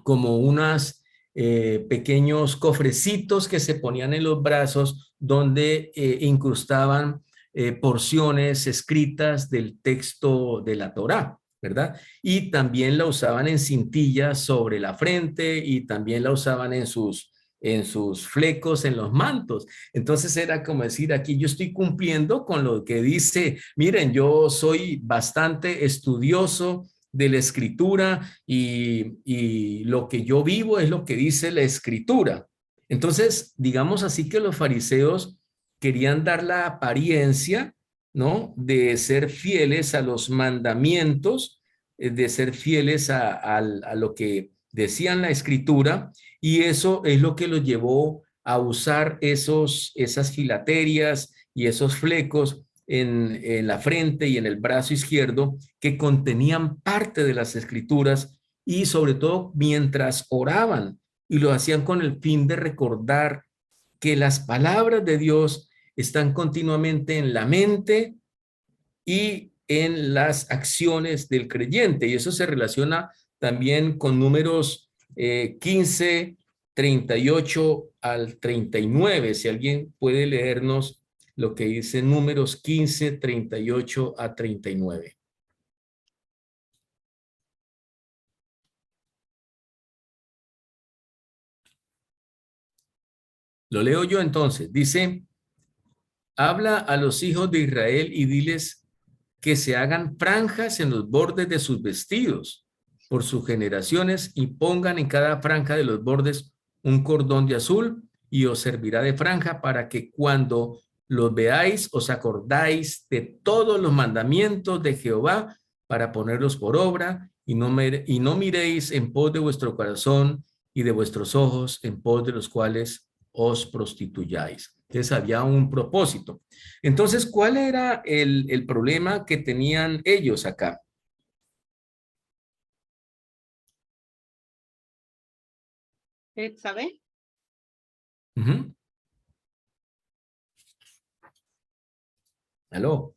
como unas pequeños cofrecitos que se ponían en los brazos donde incrustaban porciones escritas del texto de la Torá, ¿verdad? Y también la usaban en cintillas sobre la frente y también la usaban en sus flecos, en los mantos. Entonces era como decir, aquí yo estoy cumpliendo con lo que dice, miren, yo soy bastante estudioso de la escritura y lo que yo vivo es lo que dice la escritura. Entonces, digamos así que los fariseos querían dar la apariencia, ¿no?, de ser fieles a los mandamientos, de ser fieles a lo que decían la escritura, y eso es lo que los llevó a usar esas filaterias y esos flecos en la frente y en el brazo izquierdo que contenían parte de las escrituras, y sobre todo mientras oraban, y lo hacían con el fin de recordar que las palabras de Dios están continuamente en la mente y en las acciones del creyente, y eso se relaciona también con números 15, 38 al 39. Si alguien puede leernos lo que dice números 15, 38 a 39. Lo leo yo entonces. Dice: habla a los hijos de Israel y diles que se hagan franjas en los bordes de sus vestidos por sus generaciones, y pongan en cada franja de los bordes un cordón de azul y os servirá de franja para que cuando los veáis os acordáis de todos los mandamientos de Jehová para ponerlos por obra y no miréis en pos de vuestro corazón y de vuestros ojos en pos de los cuales os prostituyáis. Entonces había un propósito. Entonces, ¿cuál era el problema que tenían ellos acá? ¿Sabe? ¿Aló?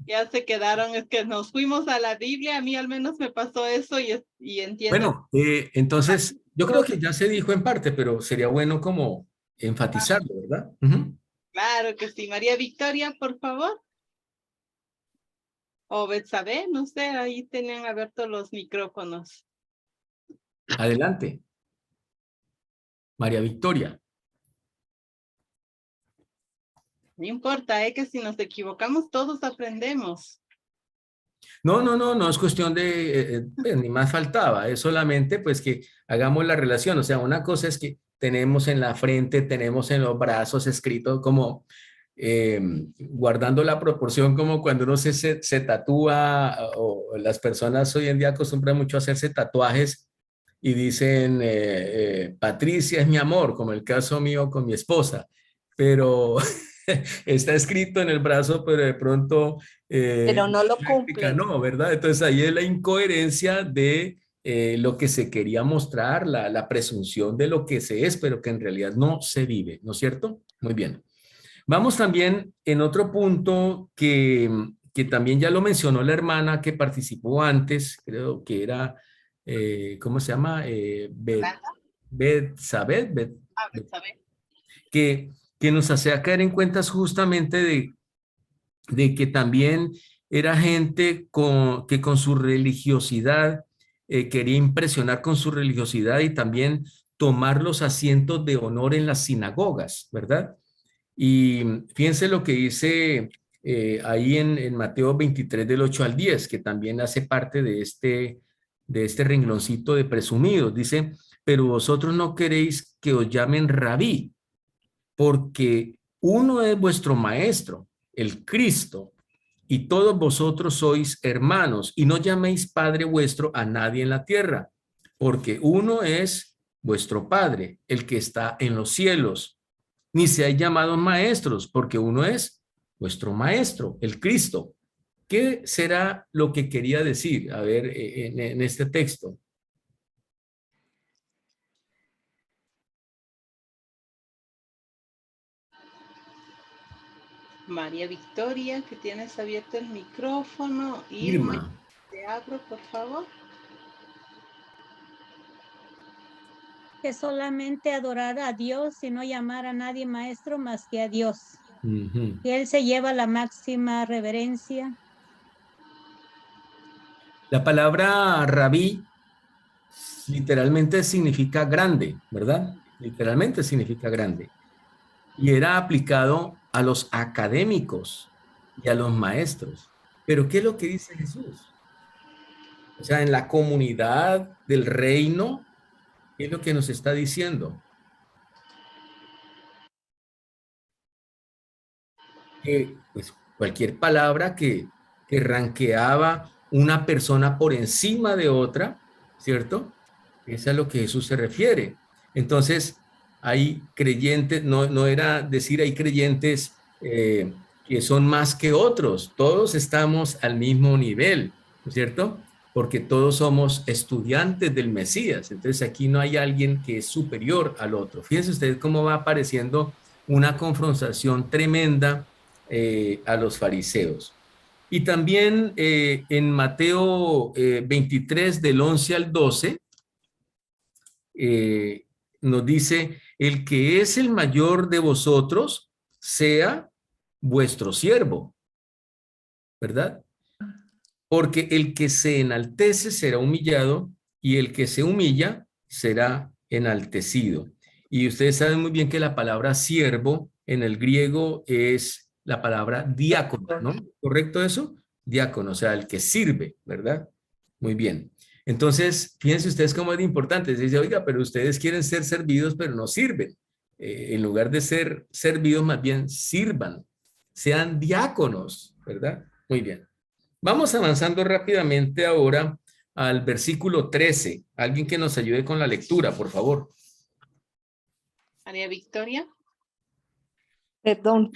Ya se quedaron, es que nos fuimos a la Biblia, a mí al menos me pasó eso y entiendo. Bueno, entonces yo creo que ya se dijo en parte, pero sería bueno como enfatizarlo, ¿verdad? Claro que sí. María Victoria, por favor. O Betsabe, no sé, ahí tenían abiertos los micrófonos. Adelante. María Victoria. No importa, que si nos equivocamos todos aprendemos. No es cuestión de, ni más faltaba, es solamente pues que hagamos la relación, o sea, una cosa es que tenemos en la frente, tenemos en los brazos escrito como guardando la proporción como cuando uno se tatúa o las personas hoy en día acostumbran mucho a hacerse tatuajes y dicen Patricia es mi amor, como el caso mío con mi esposa, pero está escrito en el brazo, pero de pronto pero no lo cumplen. No, ¿verdad? Entonces ahí es la incoherencia de lo que se quería mostrar, la presunción de lo que se es, pero que en realidad no se vive, ¿no es cierto? Muy bien. Vamos también en otro punto que también ya lo mencionó la hermana que participó antes, creo que era, ¿cómo se llama? Betsabe, que nos hacía caer en cuentas justamente de que también era gente que con su religiosidad quería impresionar con su religiosidad y también tomar los asientos de honor en las sinagogas, ¿verdad? Y fíjense lo que dice ahí en Mateo 23 del 8 al 10, que también hace parte de este rengloncito de presumidos. Dice, pero vosotros no queréis que os llamen rabí, porque uno es vuestro maestro, el Cristo, y todos vosotros sois hermanos, y no llaméis Padre vuestro a nadie en la tierra, porque uno es vuestro Padre, el que está en los cielos. Ni seáis llamados maestros, porque uno es vuestro maestro, el Cristo. ¿Qué será lo que quería decir? A ver, en este texto. María Victoria, que tienes abierto el micrófono. Irma. Te abro, por favor. Que solamente adorar a Dios y no llamar a nadie maestro más que a Dios. Que Él se lleva la máxima reverencia. La palabra rabí literalmente significa grande, ¿verdad? Literalmente significa grande. Y era aplicado a los académicos y a los maestros. Pero ¿qué es lo que dice Jesús? O sea, en la comunidad del reino, ¿qué es lo que nos está diciendo? Que pues, cualquier palabra que ranqueaba una persona por encima de otra, ¿cierto? Eso es a lo que Jesús se refiere. Entonces, hay creyentes, no era decir hay creyentes que son más que otros, todos estamos al mismo nivel, ¿no es cierto? Porque todos somos estudiantes del Mesías, entonces aquí no hay alguien que es superior al otro. Fíjense ustedes cómo va apareciendo una confrontación tremenda a los fariseos. Y también en Mateo 23 del 11 al 12, nos dice, el que es el mayor de vosotros sea vuestro siervo, ¿verdad? Porque el que se enaltece será humillado y el que se humilla será enaltecido. Y ustedes saben muy bien que la palabra siervo en el griego es la palabra diácono, ¿no? ¿Correcto eso? Diácono, o sea, el que sirve, ¿verdad? Muy bien. Entonces, fíjense ustedes cómo es de importante. Se dice, oiga, pero ustedes quieren ser servidos, pero no sirven. En lugar de ser servidos, más bien sirvan. Sean diáconos, ¿verdad? Muy bien. Vamos avanzando rápidamente ahora al versículo 13. Alguien que nos ayude con la lectura, por favor. María Victoria. Perdón.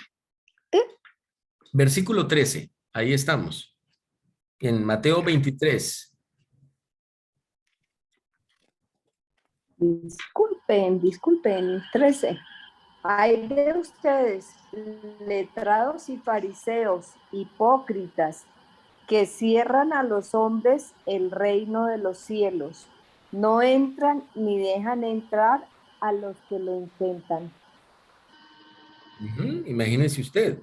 Versículo 13. Ahí estamos. En Mateo 23. Disculpen, 13. Hay de ustedes, letrados y fariseos, hipócritas, que cierran a los hombres el reino de los cielos. No entran ni dejan entrar a los que lo intentan. Imagínense usted.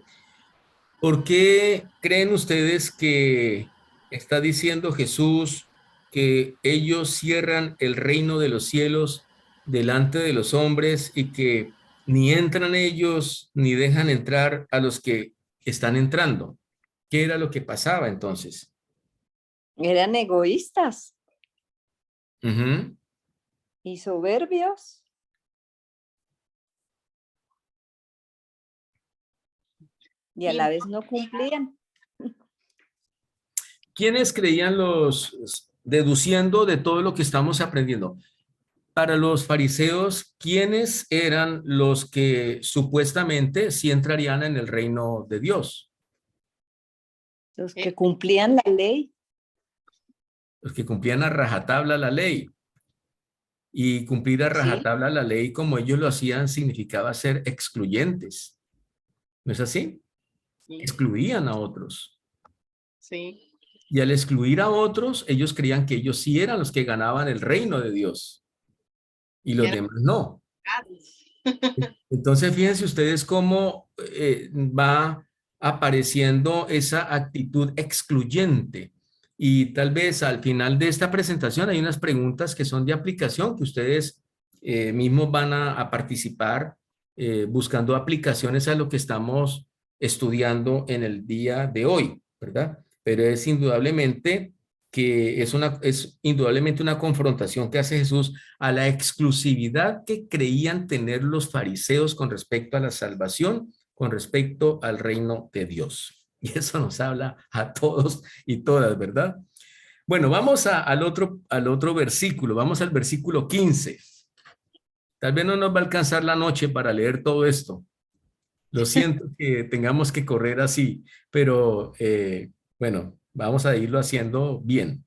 ¿Por qué creen ustedes que está diciendo Jesús que ellos cierran el reino de los cielos delante de los hombres y que ni entran ellos ni dejan entrar a los que están entrando? ¿Qué era lo que pasaba entonces? Eran egoístas Ujú. y soberbios. Y a la vez no cumplían. ¿Quiénes creían deduciendo de todo lo que estamos aprendiendo? Para los fariseos, ¿quiénes eran los que supuestamente sí entrarían en el reino de Dios? Los que cumplían la ley. Los que cumplían a rajatabla la ley. Y cumplir a rajatabla la ley como ellos lo hacían significaba ser excluyentes. ¿No es así? Sí. Excluían a otros. Sí. Y al excluir a otros, ellos creían que ellos sí eran los que ganaban el reino de Dios. Y los demás no. Entonces, fíjense ustedes cómo va apareciendo esa actitud excluyente. Y tal vez al final de esta presentación hay unas preguntas que son de aplicación, que ustedes mismos van a participar buscando aplicaciones a lo que estamos estudiando en el día de hoy, ¿verdad? Pero es indudablemente es indudablemente una confrontación que hace Jesús a la exclusividad que creían tener los fariseos con respecto a la salvación, con respecto al reino de Dios. Y eso nos habla a todos y todas, ¿verdad? Bueno, vamos al otro versículo, vamos al versículo 15. Tal vez no nos va a alcanzar la noche para leer todo esto. Lo siento que tengamos que correr así, pero bueno, vamos a irlo haciendo bien.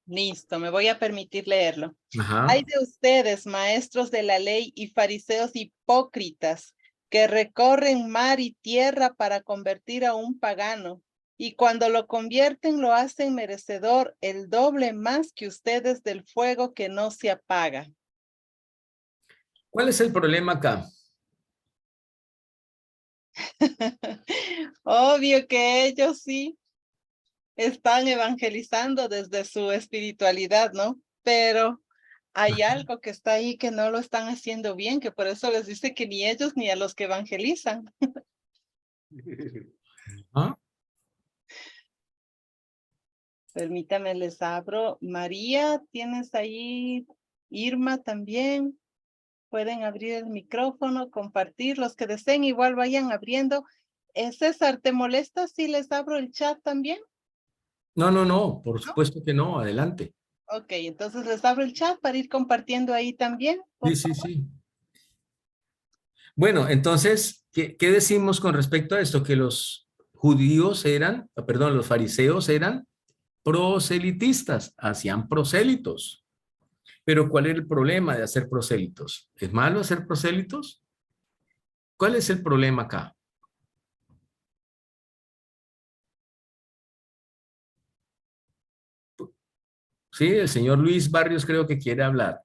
Listo, me voy a permitir leerlo. Ajá. Hay de ustedes, maestros de la ley y fariseos hipócritas, que recorren mar y tierra para convertir a un pagano, y cuando lo convierten lo hacen merecedor el doble más que ustedes del fuego que no se apaga. ¿Cuál es el problema acá? Obvio que ellos sí están evangelizando desde su espiritualidad, ¿no? Pero hay algo que está ahí que no lo están haciendo bien, que por eso les dice que ni ellos ni a los que evangelizan. ¿Ah? Permítame, les abro. María, tienes ahí. Irma también. Pueden abrir el micrófono, compartir. Los que deseen igual vayan abriendo. César, ¿te molesta si les abro el chat también? No, por supuesto que no, adelante. Ok, entonces les abro el chat para ir compartiendo ahí también. Sí. Bueno, entonces, ¿qué decimos con respecto a esto? Que los los fariseos eran proselitistas, hacían prosélitos. Pero ¿cuál es el problema de hacer prosélitos? ¿Es malo hacer prosélitos? ¿Cuál es el problema acá? Sí, el señor Luis Barrios creo que quiere hablar.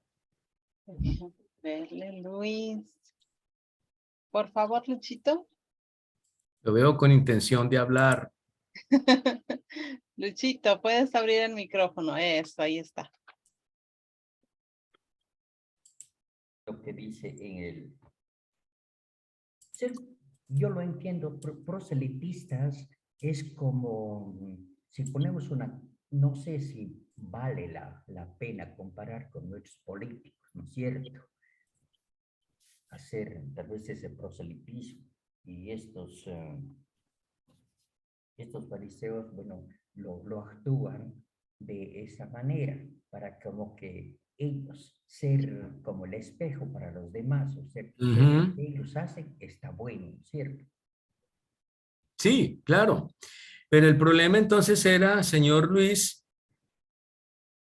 Verle, Luis. Por favor, Luchito. Lo veo con intención de hablar. Luchito, puedes abrir el micrófono. Eso, ahí está. Lo que dice en el... Yo lo entiendo, proselitistas es como, si ponemos no sé si vale la pena comparar con nuestros políticos, ¿no es cierto? Hacer tal vez ese proselitismo y estos fariseos, bueno, lo actúan de esa manera para como que ellos ser como el espejo para los demás, o sea, lo que ellos hacen está bueno, ¿cierto? Sí, claro. Pero el problema entonces era, señor Luis,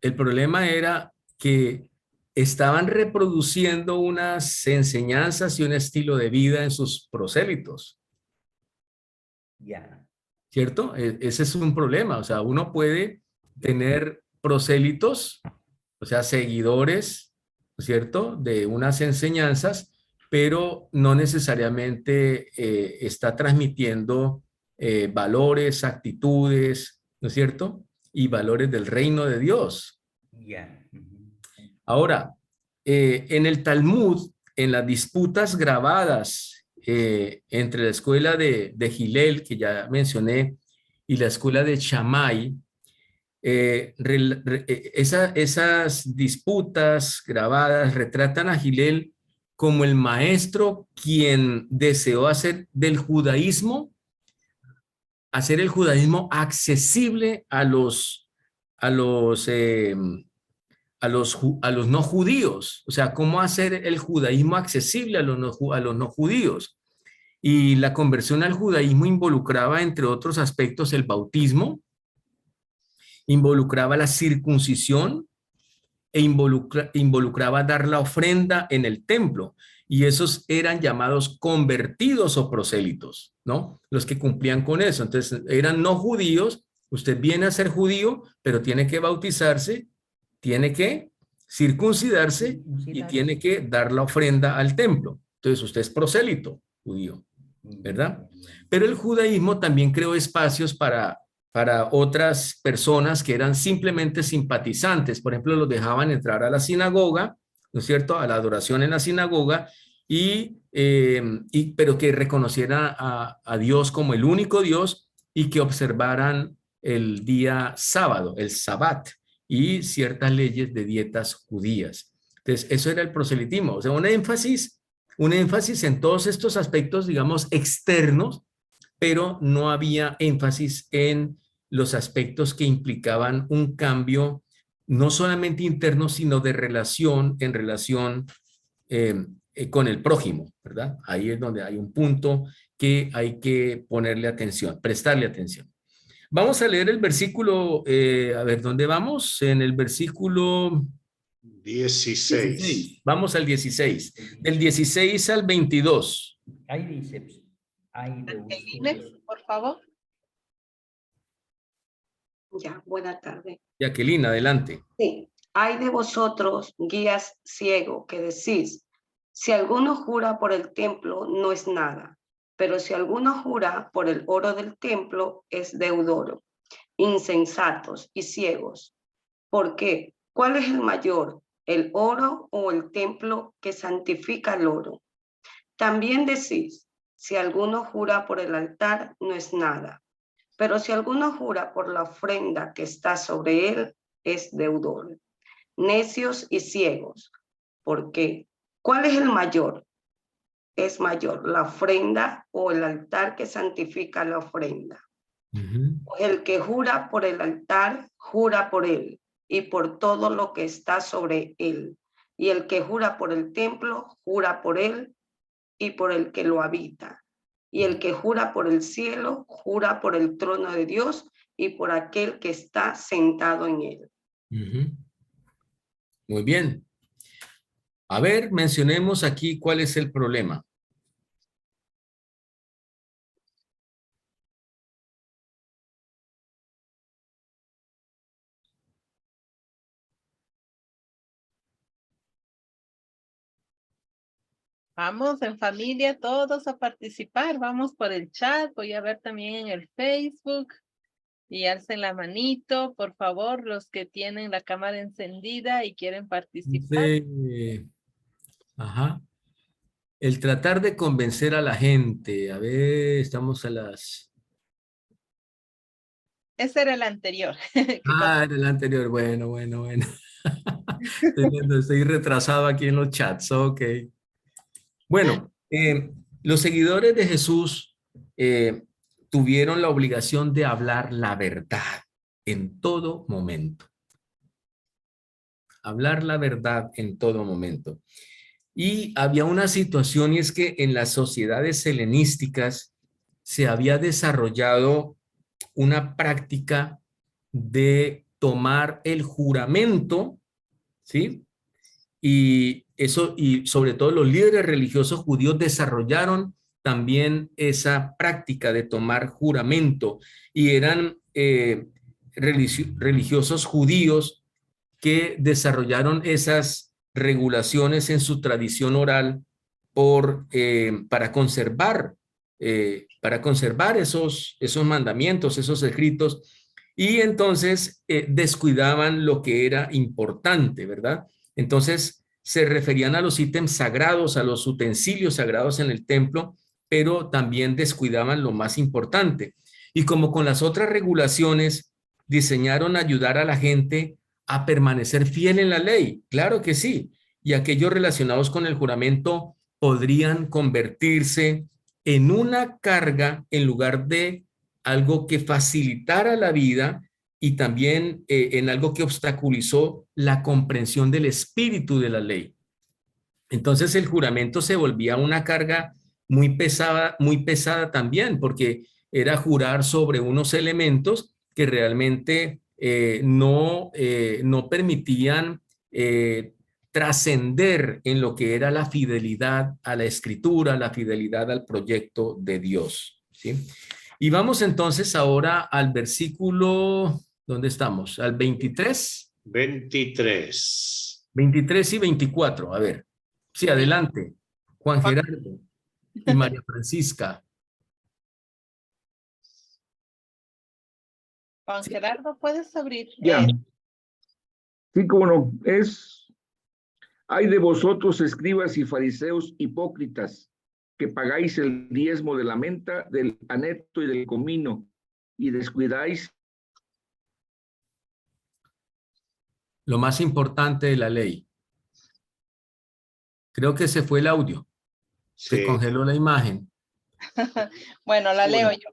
el problema era que estaban reproduciendo unas enseñanzas y un estilo de vida en sus prosélitos. Ya. ¿Cierto? Ese es un problema. O sea, uno puede tener prosélitos, o sea, seguidores, ¿cierto? De unas enseñanzas, pero no necesariamente está transmitiendo valores, actitudes, ¿no es cierto? Y valores del reino de Dios. Ya. Ahora, en el Talmud, en las disputas grabadas entre la escuela de Gilel, que ya mencioné, y la escuela de Shammai, esas disputas grabadas retratan a Gilel como el maestro quien deseó hacer el judaísmo accesible a los no judíos. O sea, cómo hacer el judaísmo accesible a los no judíos. Y la conversión al judaísmo involucraba, entre otros aspectos, el bautismo, involucraba la circuncisión e involucraba dar la ofrenda en el templo. Y esos eran llamados convertidos o prosélitos, ¿no? Los que cumplían con eso. Entonces, eran no judíos. Usted viene a ser judío, pero tiene que bautizarse, tiene que circuncidarse y tiene que dar la ofrenda al templo. Entonces, usted es prosélito judío, ¿verdad? Pero el judaísmo también creó espacios para otras personas que eran simplemente simpatizantes. Por ejemplo, los dejaban entrar a la sinagoga, ¿no es cierto?, a la adoración en la sinagoga, pero que reconocieran a Dios como el único Dios y que observaran el día sábado, el sabbat, y ciertas leyes de dietas judías. Entonces, eso era el proselitismo, o sea, un énfasis en todos estos aspectos, digamos, externos, pero no había énfasis en los aspectos que implicaban un cambio no solamente interno, sino de relación, en relación con el prójimo, ¿verdad? Ahí es donde hay un punto que hay que ponerle atención, prestarle atención. Vamos a leer el versículo, a ver, ¿dónde vamos? En el versículo 16. Vamos al 16. Del 16 al 22. Ahí dice, hay de ustedes. Por favor. Ya, buena tarde. Jacqueline, adelante. Sí, hay de vosotros, guías ciegos, que decís, si alguno jura por el templo, no es nada, pero si alguno jura por el oro del templo, es deudor. Insensatos y ciegos. ¿Por qué? ¿Cuál es el mayor, el oro o el templo que santifica el oro? También decís, si alguno jura por el altar, no es nada, pero si alguno jura por la ofrenda que está sobre él, es deudor. Necios y ciegos. ¿Por qué? ¿Cuál es el mayor? ¿Es mayor la ofrenda o el altar que santifica la ofrenda? El que jura por el altar, jura por él y por todo lo que está sobre él. Y el que jura por el templo, jura por él y por el que lo habita. Y el que jura por el cielo, jura por el trono de Dios y por aquel que está sentado en él. Muy bien. A ver, mencionemos aquí cuál es el problema. Vamos en familia todos a participar. Vamos por el chat. Voy a ver también en el Facebook. Y alcen la manito, por favor, los que tienen la cámara encendida y quieren participar. Ajá. El tratar de convencer a la gente. A ver, estamos a las Ese era el anterior. Ah, era el anterior. Bueno. Estoy retrasado aquí en los chats. Ok. Bueno, los seguidores de Jesús tuvieron la obligación de hablar la verdad en todo momento. Hablar la verdad en todo momento. Y había una situación, y es que en las sociedades helenísticas se había desarrollado una práctica de tomar el juramento, ¿sí? Y sobre todo los líderes religiosos judíos desarrollaron también esa práctica de tomar juramento, y eran religiosos judíos que desarrollaron esas regulaciones en su tradición oral para conservar esos mandamientos, esos escritos, y entonces descuidaban lo que era importante, ¿verdad? Entonces se referían a los ítems sagrados, a los utensilios sagrados en el templo, pero también descuidaban lo más importante. Y como con las otras regulaciones, diseñaron ayudar a la gente a permanecer fiel en la ley. Claro que sí. Y aquellos relacionados con el juramento podrían convertirse en una carga en lugar de algo que facilitara la vida, y también en algo que obstaculizó la comprensión del espíritu de la ley. Entonces el juramento se volvía una carga muy pesada también, porque era jurar sobre unos elementos que realmente no permitían trascender en lo que era la fidelidad a la escritura, la fidelidad al proyecto de Dios, ¿sí? Y vamos entonces ahora al versículo, ¿dónde estamos? ¿Al 23? 23. 23 y 24, a ver. Sí, adelante. Juan Gerardo y María Francisca. Juan Gerardo, ¿puedes abrir? Ya. Sí, cómo no. Hay de vosotros, escribas y fariseos hipócritas, que pagáis el diezmo de la menta, del aneto y del comino, y descuidáis lo más importante de la ley. Creo que se fue el audio. Sí. Se congeló la imagen. Bueno, la leo yo.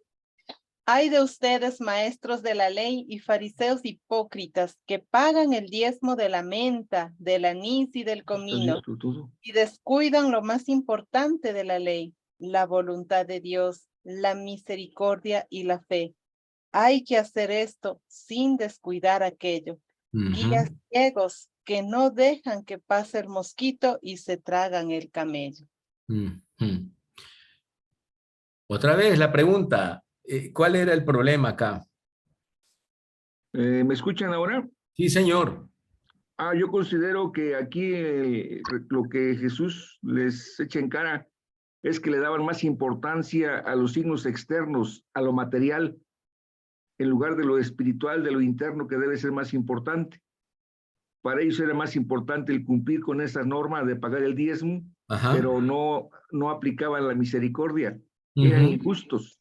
Hay de ustedes, maestros de la ley y fariseos hipócritas, que pagan el diezmo de la menta, del anís y del comino, y descuidan lo más importante de la ley, la voluntad de Dios, la misericordia y la fe. Hay que hacer esto sin descuidar aquello. Guías ciegos que no dejan que pase el mosquito y se tragan el camello. Otra vez la pregunta. ¿Cuál era el problema acá? ¿Me escuchan ahora? Sí, señor. Yo considero que aquí lo que Jesús les echa en cara es que le daban más importancia a los signos externos, a lo material, en lugar de lo espiritual, de lo interno, que debe ser más importante. Para ellos era más importante el cumplir con esa norma de pagar el diezmo, pero no aplicaban la misericordia. Eran injustos.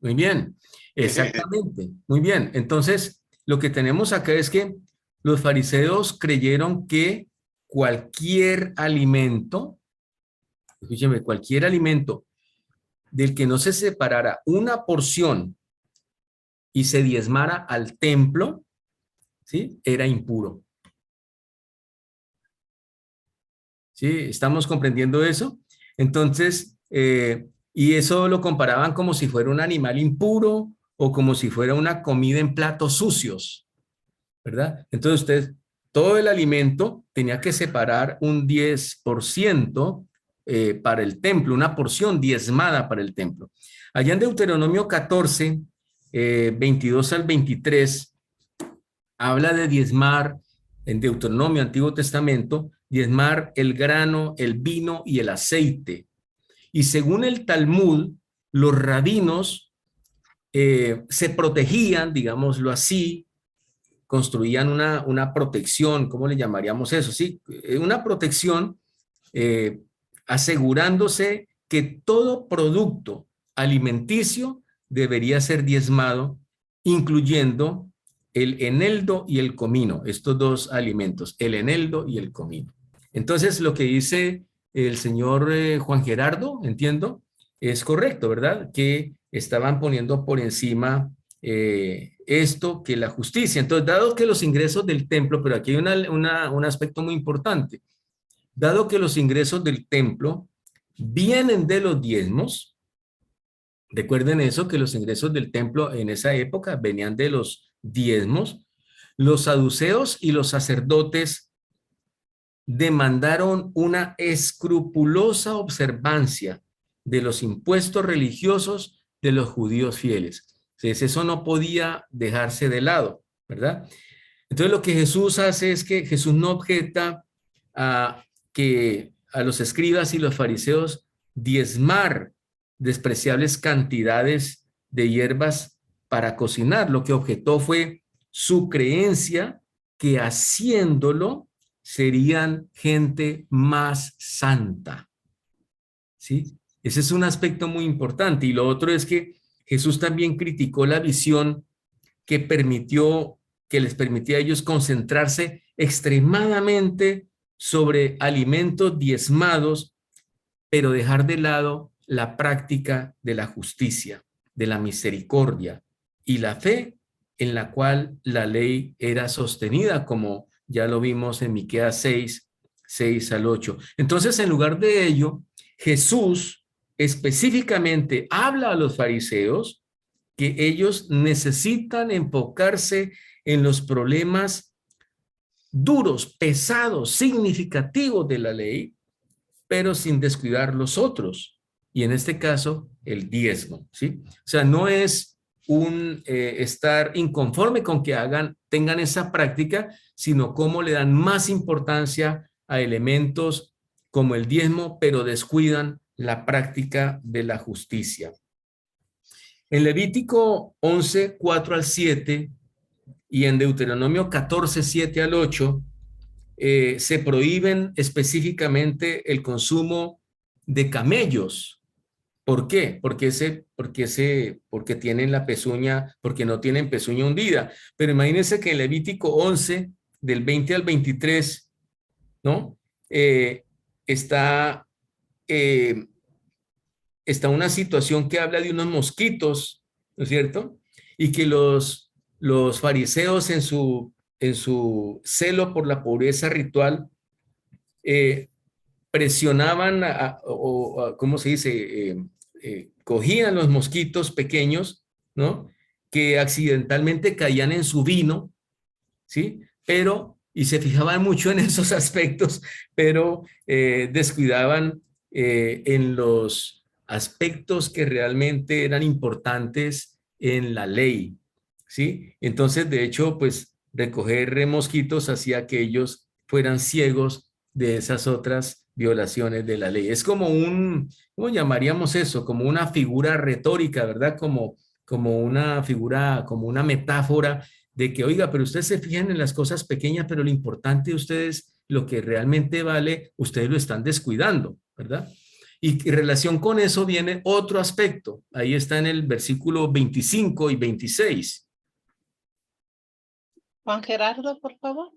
Muy bien, exactamente, muy bien. Entonces, lo que tenemos acá es que los fariseos creyeron que cualquier alimento, escúcheme, cualquier alimento del que no se separara una porción y se diezmara al templo, ¿sí?, era impuro. ¿Sí? ¿Estamos comprendiendo eso? Entonces, y eso lo comparaban como si fuera un animal impuro o como si fuera una comida en platos sucios, ¿verdad? Entonces usted, todo el alimento tenía que separar un 10% para el templo, una porción diezmada para el templo. Allá en Deuteronomio 14, 22 al 23, habla de diezmar, en Deuteronomio, Antiguo Testamento, diezmar el grano, el vino y el aceite. Y según el Talmud, los rabinos se protegían, digámoslo así, construían una protección, ¿cómo le llamaríamos eso? Sí, una protección asegurándose que todo producto alimenticio debería ser diezmado incluyendo el eneldo y el comino, estos dos alimentos, el eneldo y el comino. Entonces, lo que dice el señor Juan Gerardo, entiendo, es correcto, ¿verdad? Que estaban poniendo por encima esto que la justicia. Entonces, dado que los ingresos del templo, pero aquí hay un aspecto muy importante, dado que los ingresos del templo vienen de los diezmos, recuerden eso, que los ingresos del templo en esa época venían de los diezmos, los saduceos y los sacerdotes demandaron una escrupulosa observancia de los impuestos religiosos de los judíos fieles. Entonces, eso no podía dejarse de lado, ¿verdad? Entonces, lo que Jesús hace es que Jesús no objeta a los escribas y los fariseos diezmar despreciables cantidades de hierbas para cocinar. Lo que objetó fue su creencia que haciéndolo serían gente más santa. ¿Sí? Ese es un aspecto muy importante. Y lo otro es que Jesús también criticó la visión que les permitía a ellos concentrarse extremadamente sobre alimentos diezmados, pero dejar de lado la práctica de la justicia, de la misericordia y la fe en la cual la ley era sostenida, como ya lo vimos en Miqueas 6 al 8. Entonces, en lugar de ello, Jesús específicamente habla a los fariseos que ellos necesitan enfocarse en los problemas duros, pesados, significativos de la ley, pero sin descuidar los otros. Y en este caso, el diezmo, ¿sí? O sea, no es estar inconforme con que tengan esa práctica, sino cómo le dan más importancia a elementos como el diezmo, pero descuidan la práctica de la justicia. En Levítico 11, 4 al 7 y en Deuteronomio 14, 7 al 8, se prohíben específicamente el consumo de camellos. ¿Por qué? Porque tienen la pezuña, porque no tienen pezuña hundida. Pero imagínense que en Levítico 11, del 20 al 23, ¿no? Está una situación que habla de unos mosquitos, ¿no es cierto? Y que los fariseos en su celo por la pureza ritual presionaban ¿cómo se dice? Cogían los mosquitos pequeños, ¿no? Que accidentalmente caían en su vino, ¿sí? Y se fijaban mucho en esos aspectos, pero descuidaban en los aspectos que realmente eran importantes en la ley, ¿sí? Entonces, de hecho, pues recoger mosquitos hacía que ellos fueran ciegos de esas otras violaciones de la ley. Es como ¿cómo llamaríamos eso? Como una figura retórica, ¿verdad? Como una figura, como una metáfora de que, oiga, pero ustedes se fijan en las cosas pequeñas, pero lo importante de ustedes, lo que realmente vale, ustedes lo están descuidando, ¿verdad? Y en relación con eso viene otro aspecto. Ahí está en el versículo 25 y 26. Juan Gerardo, por favor.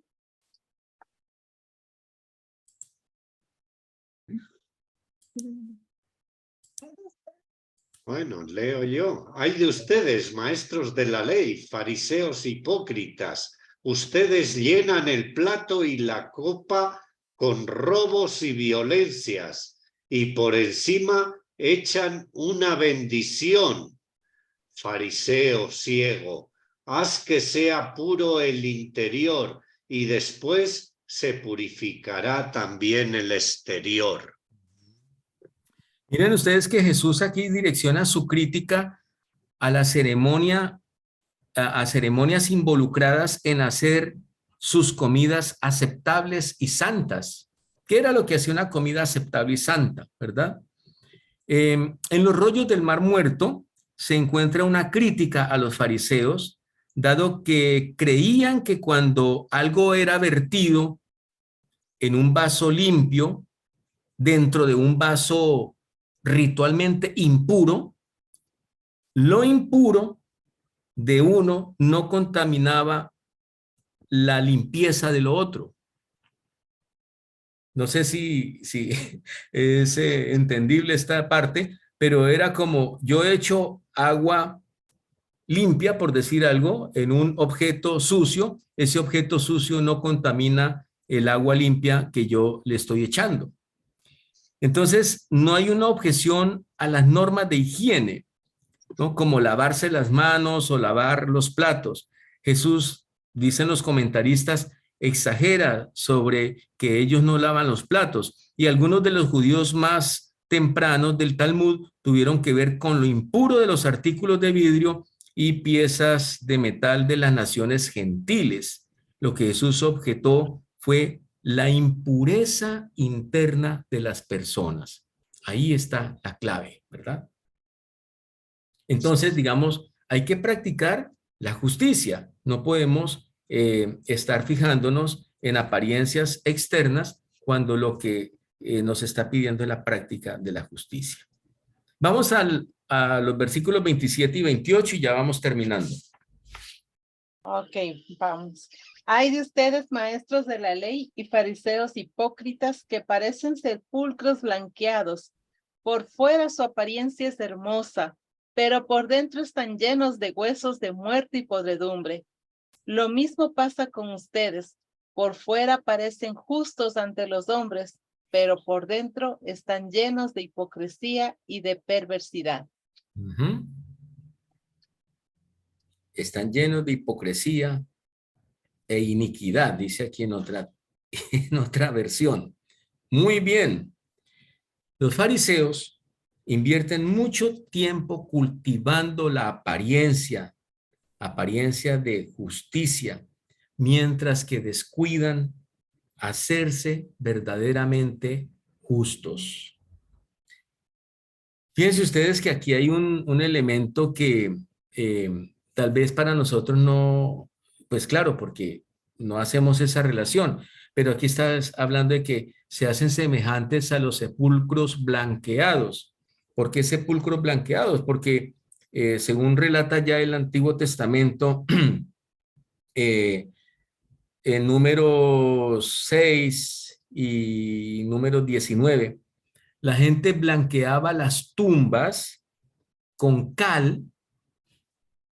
Bueno, leo yo. Ay de ustedes, maestros de la ley, fariseos hipócritas. Ustedes llenan el plato y la copa con robos y violencias, y por encima echan una bendición. Fariseo ciego, haz que sea puro el interior, y después se purificará también el exterior. Miren ustedes que Jesús aquí direcciona su crítica a la ceremonia, a ceremonias involucradas en hacer sus comidas aceptables y santas. ¿Qué era lo que hacía una comida aceptable y santa, verdad? En los rollos del Mar Muerto se encuentra una crítica a los fariseos, dado que creían que cuando algo era vertido en un vaso limpio, dentro de un vaso ritualmente impuro, lo impuro de uno no contaminaba la limpieza de lo otro. No sé si es entendible esta parte, pero era como yo echo agua limpia, por decir algo, en un objeto sucio. Ese objeto sucio no contamina el agua limpia que yo le estoy echando. Entonces, no hay una objeción a las normas de higiene, ¿no? Como lavarse las manos o lavar los platos. Jesús, dicen los comentaristas, exagera sobre que ellos no lavan los platos, y algunos de los judíos más tempranos del Talmud tuvieron que ver con lo impuro de los artículos de vidrio y piezas de metal de las naciones gentiles. Lo que Jesús objetó fue la impureza interna de las personas. Ahí está la clave, ¿verdad? Entonces, digamos, hay que practicar la justicia. No podemos estar fijándonos en apariencias externas cuando lo que nos está pidiendo es la práctica de la justicia. Vamos a los versículos 27 y 28 y ya vamos terminando. Ok, vamos. Hay de ustedes, maestros de la ley y fariseos hipócritas, que parecen sepulcros blanqueados. Por fuera su apariencia es hermosa, pero por dentro están llenos de huesos de muerte y podredumbre. Lo mismo pasa con ustedes. Por fuera parecen justos ante los hombres, pero por dentro están llenos de hipocresía y de perversidad. Están llenos de hipocresía e iniquidad, dice aquí en otra versión. Muy bien. Los fariseos invierten mucho tiempo cultivando la apariencia de justicia, mientras que descuidan hacerse verdaderamente justos. Fíjense ustedes que aquí hay un elemento que tal vez para nosotros no, pues claro, porque no hacemos esa relación, pero aquí estás hablando de que se hacen semejantes a los sepulcros blanqueados. ¿Por qué sepulcros blanqueados? Porque según relata ya el Antiguo Testamento, en números 6 y números 19, la gente blanqueaba las tumbas con cal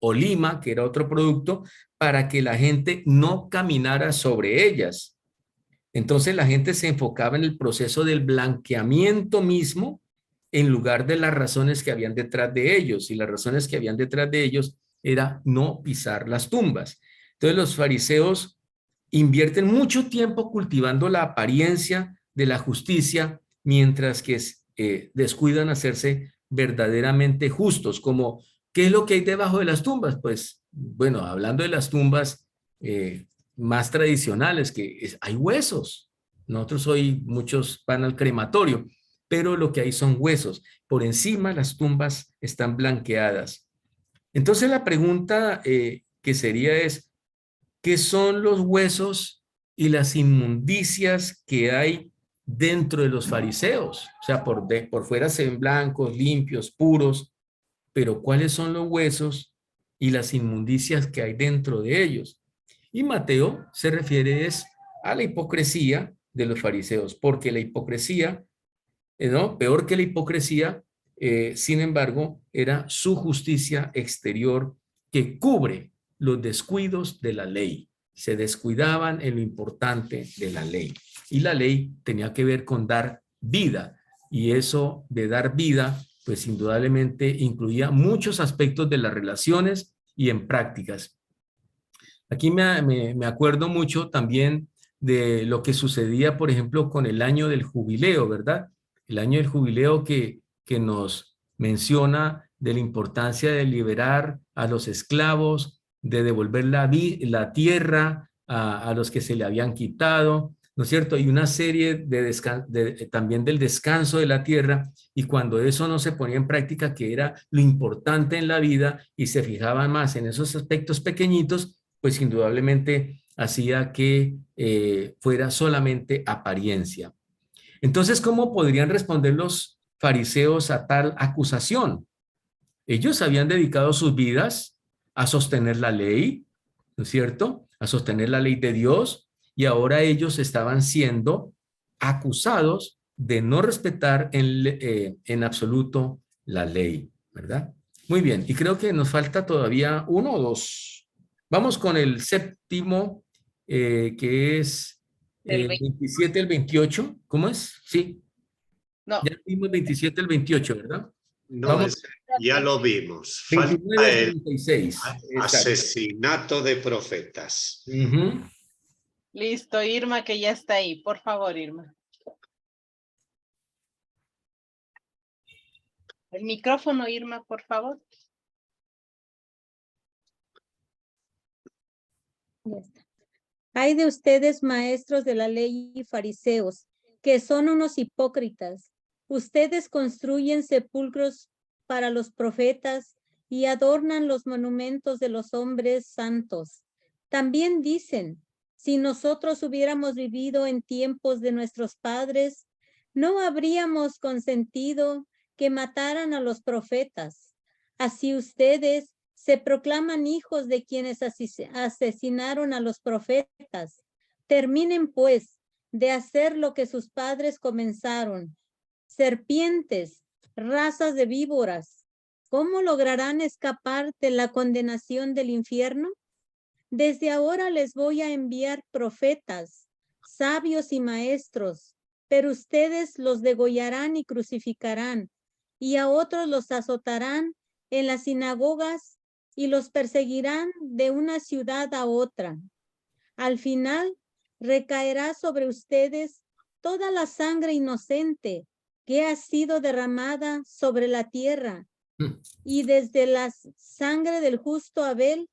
o lima, que era otro producto, para que la gente no caminara sobre ellas. Entonces la gente se enfocaba en el proceso del blanqueamiento mismo en lugar de las razones que habían detrás de ellos. Y las razones que habían detrás de ellos era no pisar las tumbas. Entonces los fariseos invierten mucho tiempo cultivando la apariencia de la justicia, mientras que descuidan hacerse verdaderamente justos. Como, ¿qué es lo que hay debajo de las tumbas? Pues, bueno, hablando de las tumbas más tradicionales, que hay huesos. Nosotros hoy muchos van al crematorio, pero lo que hay son huesos. Por encima las tumbas están blanqueadas. Entonces la pregunta que sería es, ¿qué son los huesos y las inmundicias que hay dentro de los fariseos? O sea, por fuera se ven blancos, limpios, puros, pero ¿cuáles son los huesos y las inmundicias que hay dentro de ellos? Y Mateo se refiere a la hipocresía de los fariseos, porque la hipocresía, ¿no? Peor que la hipocresía, sin embargo, era su justicia exterior que cubre los descuidos de la ley. Se descuidaban en lo importante de la ley. Y la ley tenía que ver con dar vida. Y eso de dar vida, pues indudablemente incluía muchos aspectos de las relaciones y en prácticas. Aquí me acuerdo mucho también de lo que sucedía, por ejemplo, con el año del jubileo, ¿verdad? El año del jubileo que nos menciona de la importancia de liberar a los esclavos, de devolver la tierra a los que se le habían quitado, ¿no es cierto? Y una serie también del descanso de la tierra, y cuando eso no se ponía en práctica, que era lo importante en la vida, y se fijaban más en esos aspectos pequeñitos, pues indudablemente hacía que fuera solamente apariencia. Entonces, ¿cómo podrían responder los fariseos a tal acusación? Ellos habían dedicado sus vidas a sostener la ley, ¿no es cierto? A sostener la ley de Dios, y ahora ellos estaban siendo acusados de no respetar en absoluto la ley, ¿verdad? Muy bien, y creo que nos falta todavía uno o dos. Vamos con el séptimo, que es El 27 al 28. ¿Cómo es? Sí. No. Ya vimos 27 al 28, ¿verdad? No, Vamos. ya lo vimos. 29 Falta al el 36. Exacto. asesinato de profetas. Listo, Irma, que ya está ahí. Por favor, Irma. El micrófono, Irma, por favor. Ya está. Hay de ustedes, maestros de la ley y fariseos, que son unos hipócritas. Ustedes construyen sepulcros para los profetas y adornan los monumentos de los hombres santos. También dicen, si nosotros hubiéramos vivido en tiempos de nuestros padres, no habríamos consentido que mataran a los profetas. Así ustedes se proclaman hijos de quienes asesinaron a los profetas. Terminen, pues, de hacer lo que sus padres comenzaron. Serpientes, razas de víboras, ¿cómo lograrán escapar de la condenación del infierno? Desde ahora les voy a enviar profetas, sabios y maestros, pero ustedes los degollarán y crucificarán, y a otros los azotarán en las sinagogas y los perseguirán de una ciudad a otra. Al final recaerá sobre ustedes toda la sangre inocente que ha sido derramada sobre la tierra, y desde la sangre del justo Abel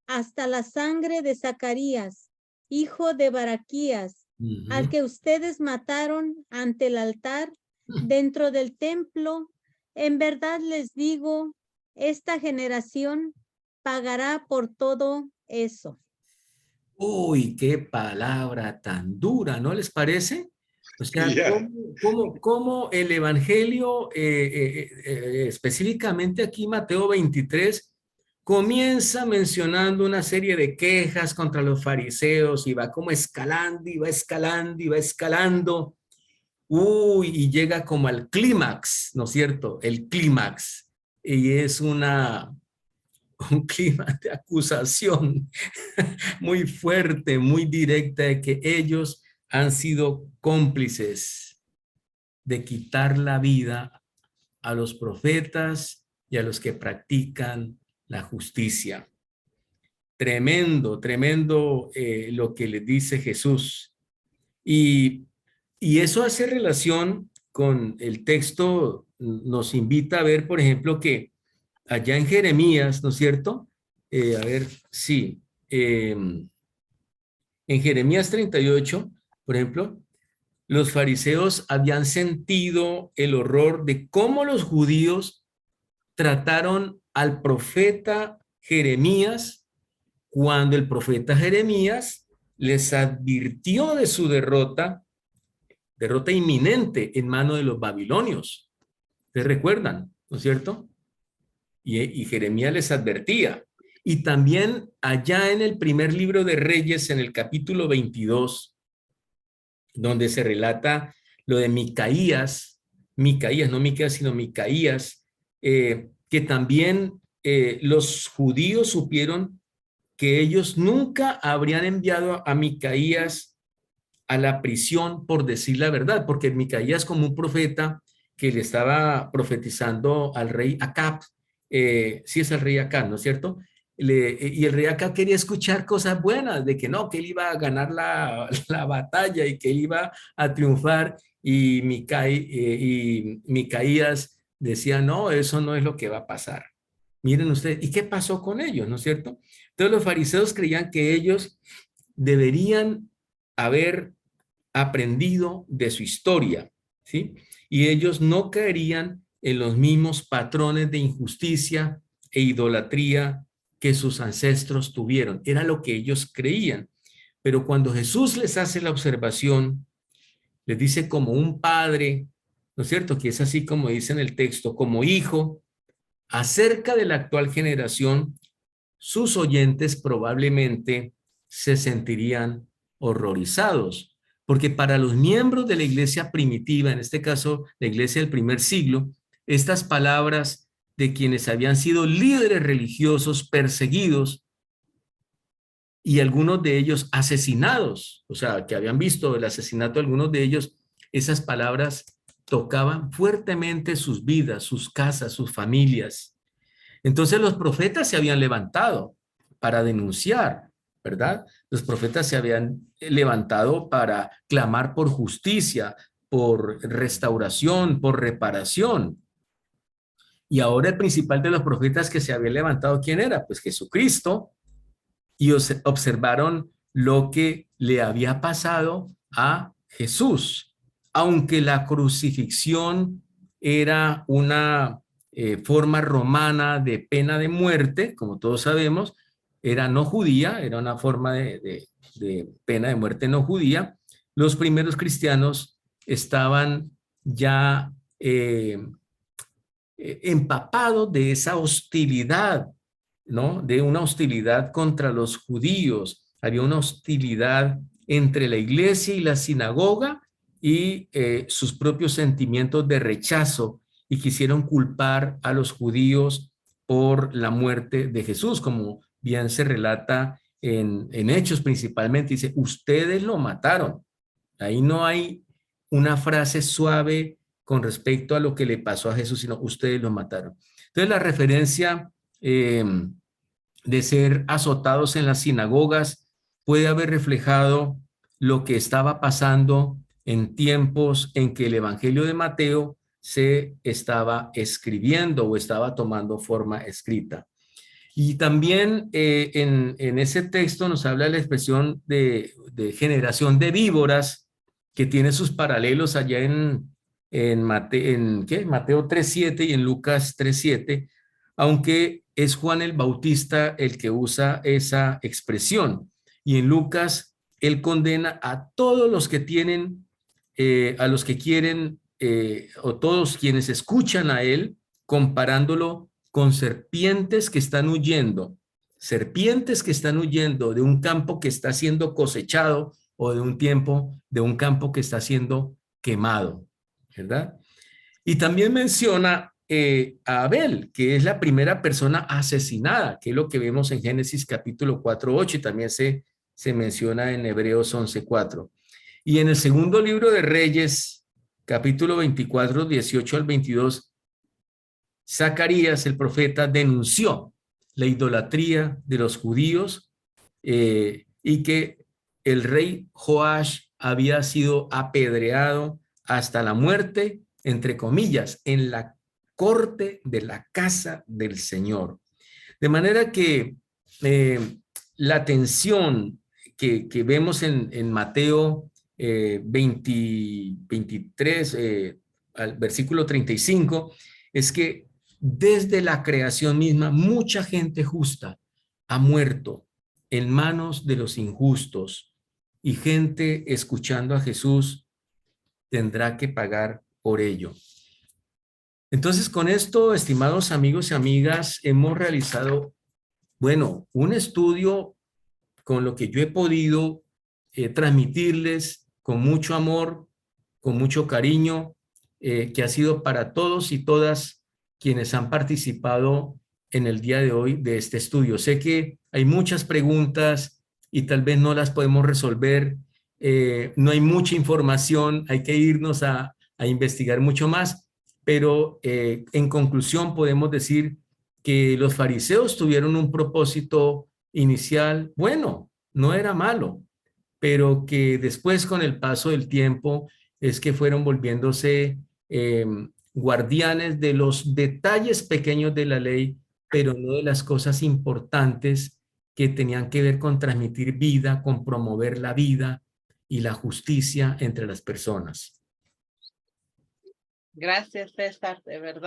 hasta la sangre de Zacarías, hijo de Baraquías, al que ustedes mataron ante el altar dentro del templo. En verdad les digo, esta generación pagará por todo eso. Uy, qué palabra tan dura, ¿no les parece? O sea, cómo el Evangelio, específicamente aquí Mateo 23, comienza mencionando una serie de quejas contra los fariseos y va como escalando y va escalando y va escalando. Uy, y llega como al clímax, ¿no es cierto? El clímax. Y es un clima de acusación muy fuerte, muy directa, de que ellos han sido cómplices de quitar la vida a los profetas y a los que practican la justicia. Tremendo, tremendo lo que les dice Jesús. Y eso hace relación con el texto, nos invita a ver, por ejemplo, que allá en Jeremías, ¿no es cierto? A ver, sí. En Jeremías 38, por ejemplo, los fariseos habían sentido el horror de cómo los judíos trataron al profeta Jeremías cuando el profeta Jeremías les advirtió de su derrota inminente en mano de los babilonios. ¿Ustedes recuerdan? ¿No es cierto? Y Jeremías les advertía. Y también allá en el primer libro de Reyes, en el capítulo 22, donde se relata lo de Micaías, no Micaías, sino Micaías, que también los judíos supieron que ellos nunca habrían enviado a Micaías a la prisión por decir la verdad, porque Micaías, como un profeta que le estaba profetizando al rey Acab, sí es el rey Acab, ¿no es cierto? Y el rey Acab quería escuchar cosas buenas, de que no, que él iba a ganar la batalla y que él iba a triunfar, y Micaías decía, no, eso no es lo que va a pasar. Miren ustedes, ¿y qué pasó con ellos, no es cierto? Entonces los fariseos creían que ellos deberían haber aprendido de su historia, ¿sí? Y ellos no caerían en los mismos patrones de injusticia e idolatría que sus ancestros tuvieron. Era lo que ellos creían. Pero cuando Jesús les hace la observación, les dice como un padre, ¿no es cierto? Que es así como dice en el texto, como hijo, acerca de la actual generación, sus oyentes probablemente se sentirían horrorizados, porque para los miembros de la iglesia primitiva, en este caso la iglesia del primer siglo, estas palabras de quienes habían sido líderes religiosos perseguidos y algunos de ellos asesinados, o sea, que habían visto el asesinato de algunos de ellos, esas palabras tocaban fuertemente sus vidas, sus casas, sus familias. Entonces los profetas se habían levantado para denunciar, ¿verdad? Los profetas se habían levantado para clamar por justicia, por restauración, por reparación. Y ahora el principal de los profetas que se había levantado, ¿quién era? Pues Jesucristo. Y observaron lo que le había pasado a Jesús. Aunque la crucifixión era una forma romana de pena de muerte, como todos sabemos, era no judía, era una forma de pena de muerte no judía, los primeros cristianos estaban ya empapados de esa hostilidad, ¿no? De una hostilidad contra los judíos. Había una hostilidad entre la iglesia y la sinagoga y sus propios sentimientos de rechazo, y quisieron culpar a los judíos por la muerte de Jesús, como bien se relata en Hechos principalmente. Dice, ustedes lo mataron. Ahí no hay una frase suave con respecto a lo que le pasó a Jesús, sino ustedes lo mataron. Entonces la referencia de ser azotados en las sinagogas puede haber reflejado lo que estaba pasando en tiempos en que el Evangelio de Mateo se estaba escribiendo o estaba tomando forma escrita. Y también en ese texto nos habla la expresión de generación de víboras, que tiene sus paralelos allá en Mateo 3:7 y en Lucas 3:7, aunque es Juan el Bautista el que usa esa expresión. Y en Lucas, él condena a todos los que tienen, a los que quieren, o todos quienes escuchan a él, comparándolo con serpientes que están huyendo de un campo que está siendo cosechado, o de un campo que está siendo quemado, ¿verdad? Y también menciona a Abel, que es la primera persona asesinada, que es lo que vemos en Génesis capítulo 4:8, y también se menciona en Hebreos 11:4. Y en el segundo libro de Reyes, capítulo 24, 18 al 22, Zacarías, el profeta, denunció la idolatría de los judíos y que el rey Joash había sido apedreado hasta la muerte, entre comillas, en la corte de la casa del Señor. De manera que la tensión que vemos en Mateo 23, al versículo 35, es que desde la creación misma mucha gente justa ha muerto en manos de los injustos, y gente escuchando a Jesús tendrá que pagar por ello. Entonces, con esto, estimados amigos y amigas, hemos realizado, bueno, un estudio con lo que yo he podido transmitirles con mucho amor, con mucho cariño, que ha sido para todos y todas quienes han participado en el día de hoy de este estudio. Sé que hay muchas preguntas y tal vez no las podemos resolver, no hay mucha información, hay que irnos a investigar mucho más, pero en conclusión podemos decir que los fariseos tuvieron un propósito inicial bueno, no era malo, pero que después, con el paso del tiempo, es que fueron volviéndose guardianes de los detalles pequeños de la ley, pero no de las cosas importantes que tenían que ver con transmitir vida, con promover la vida y la justicia entre las personas. Gracias, César, de verdad.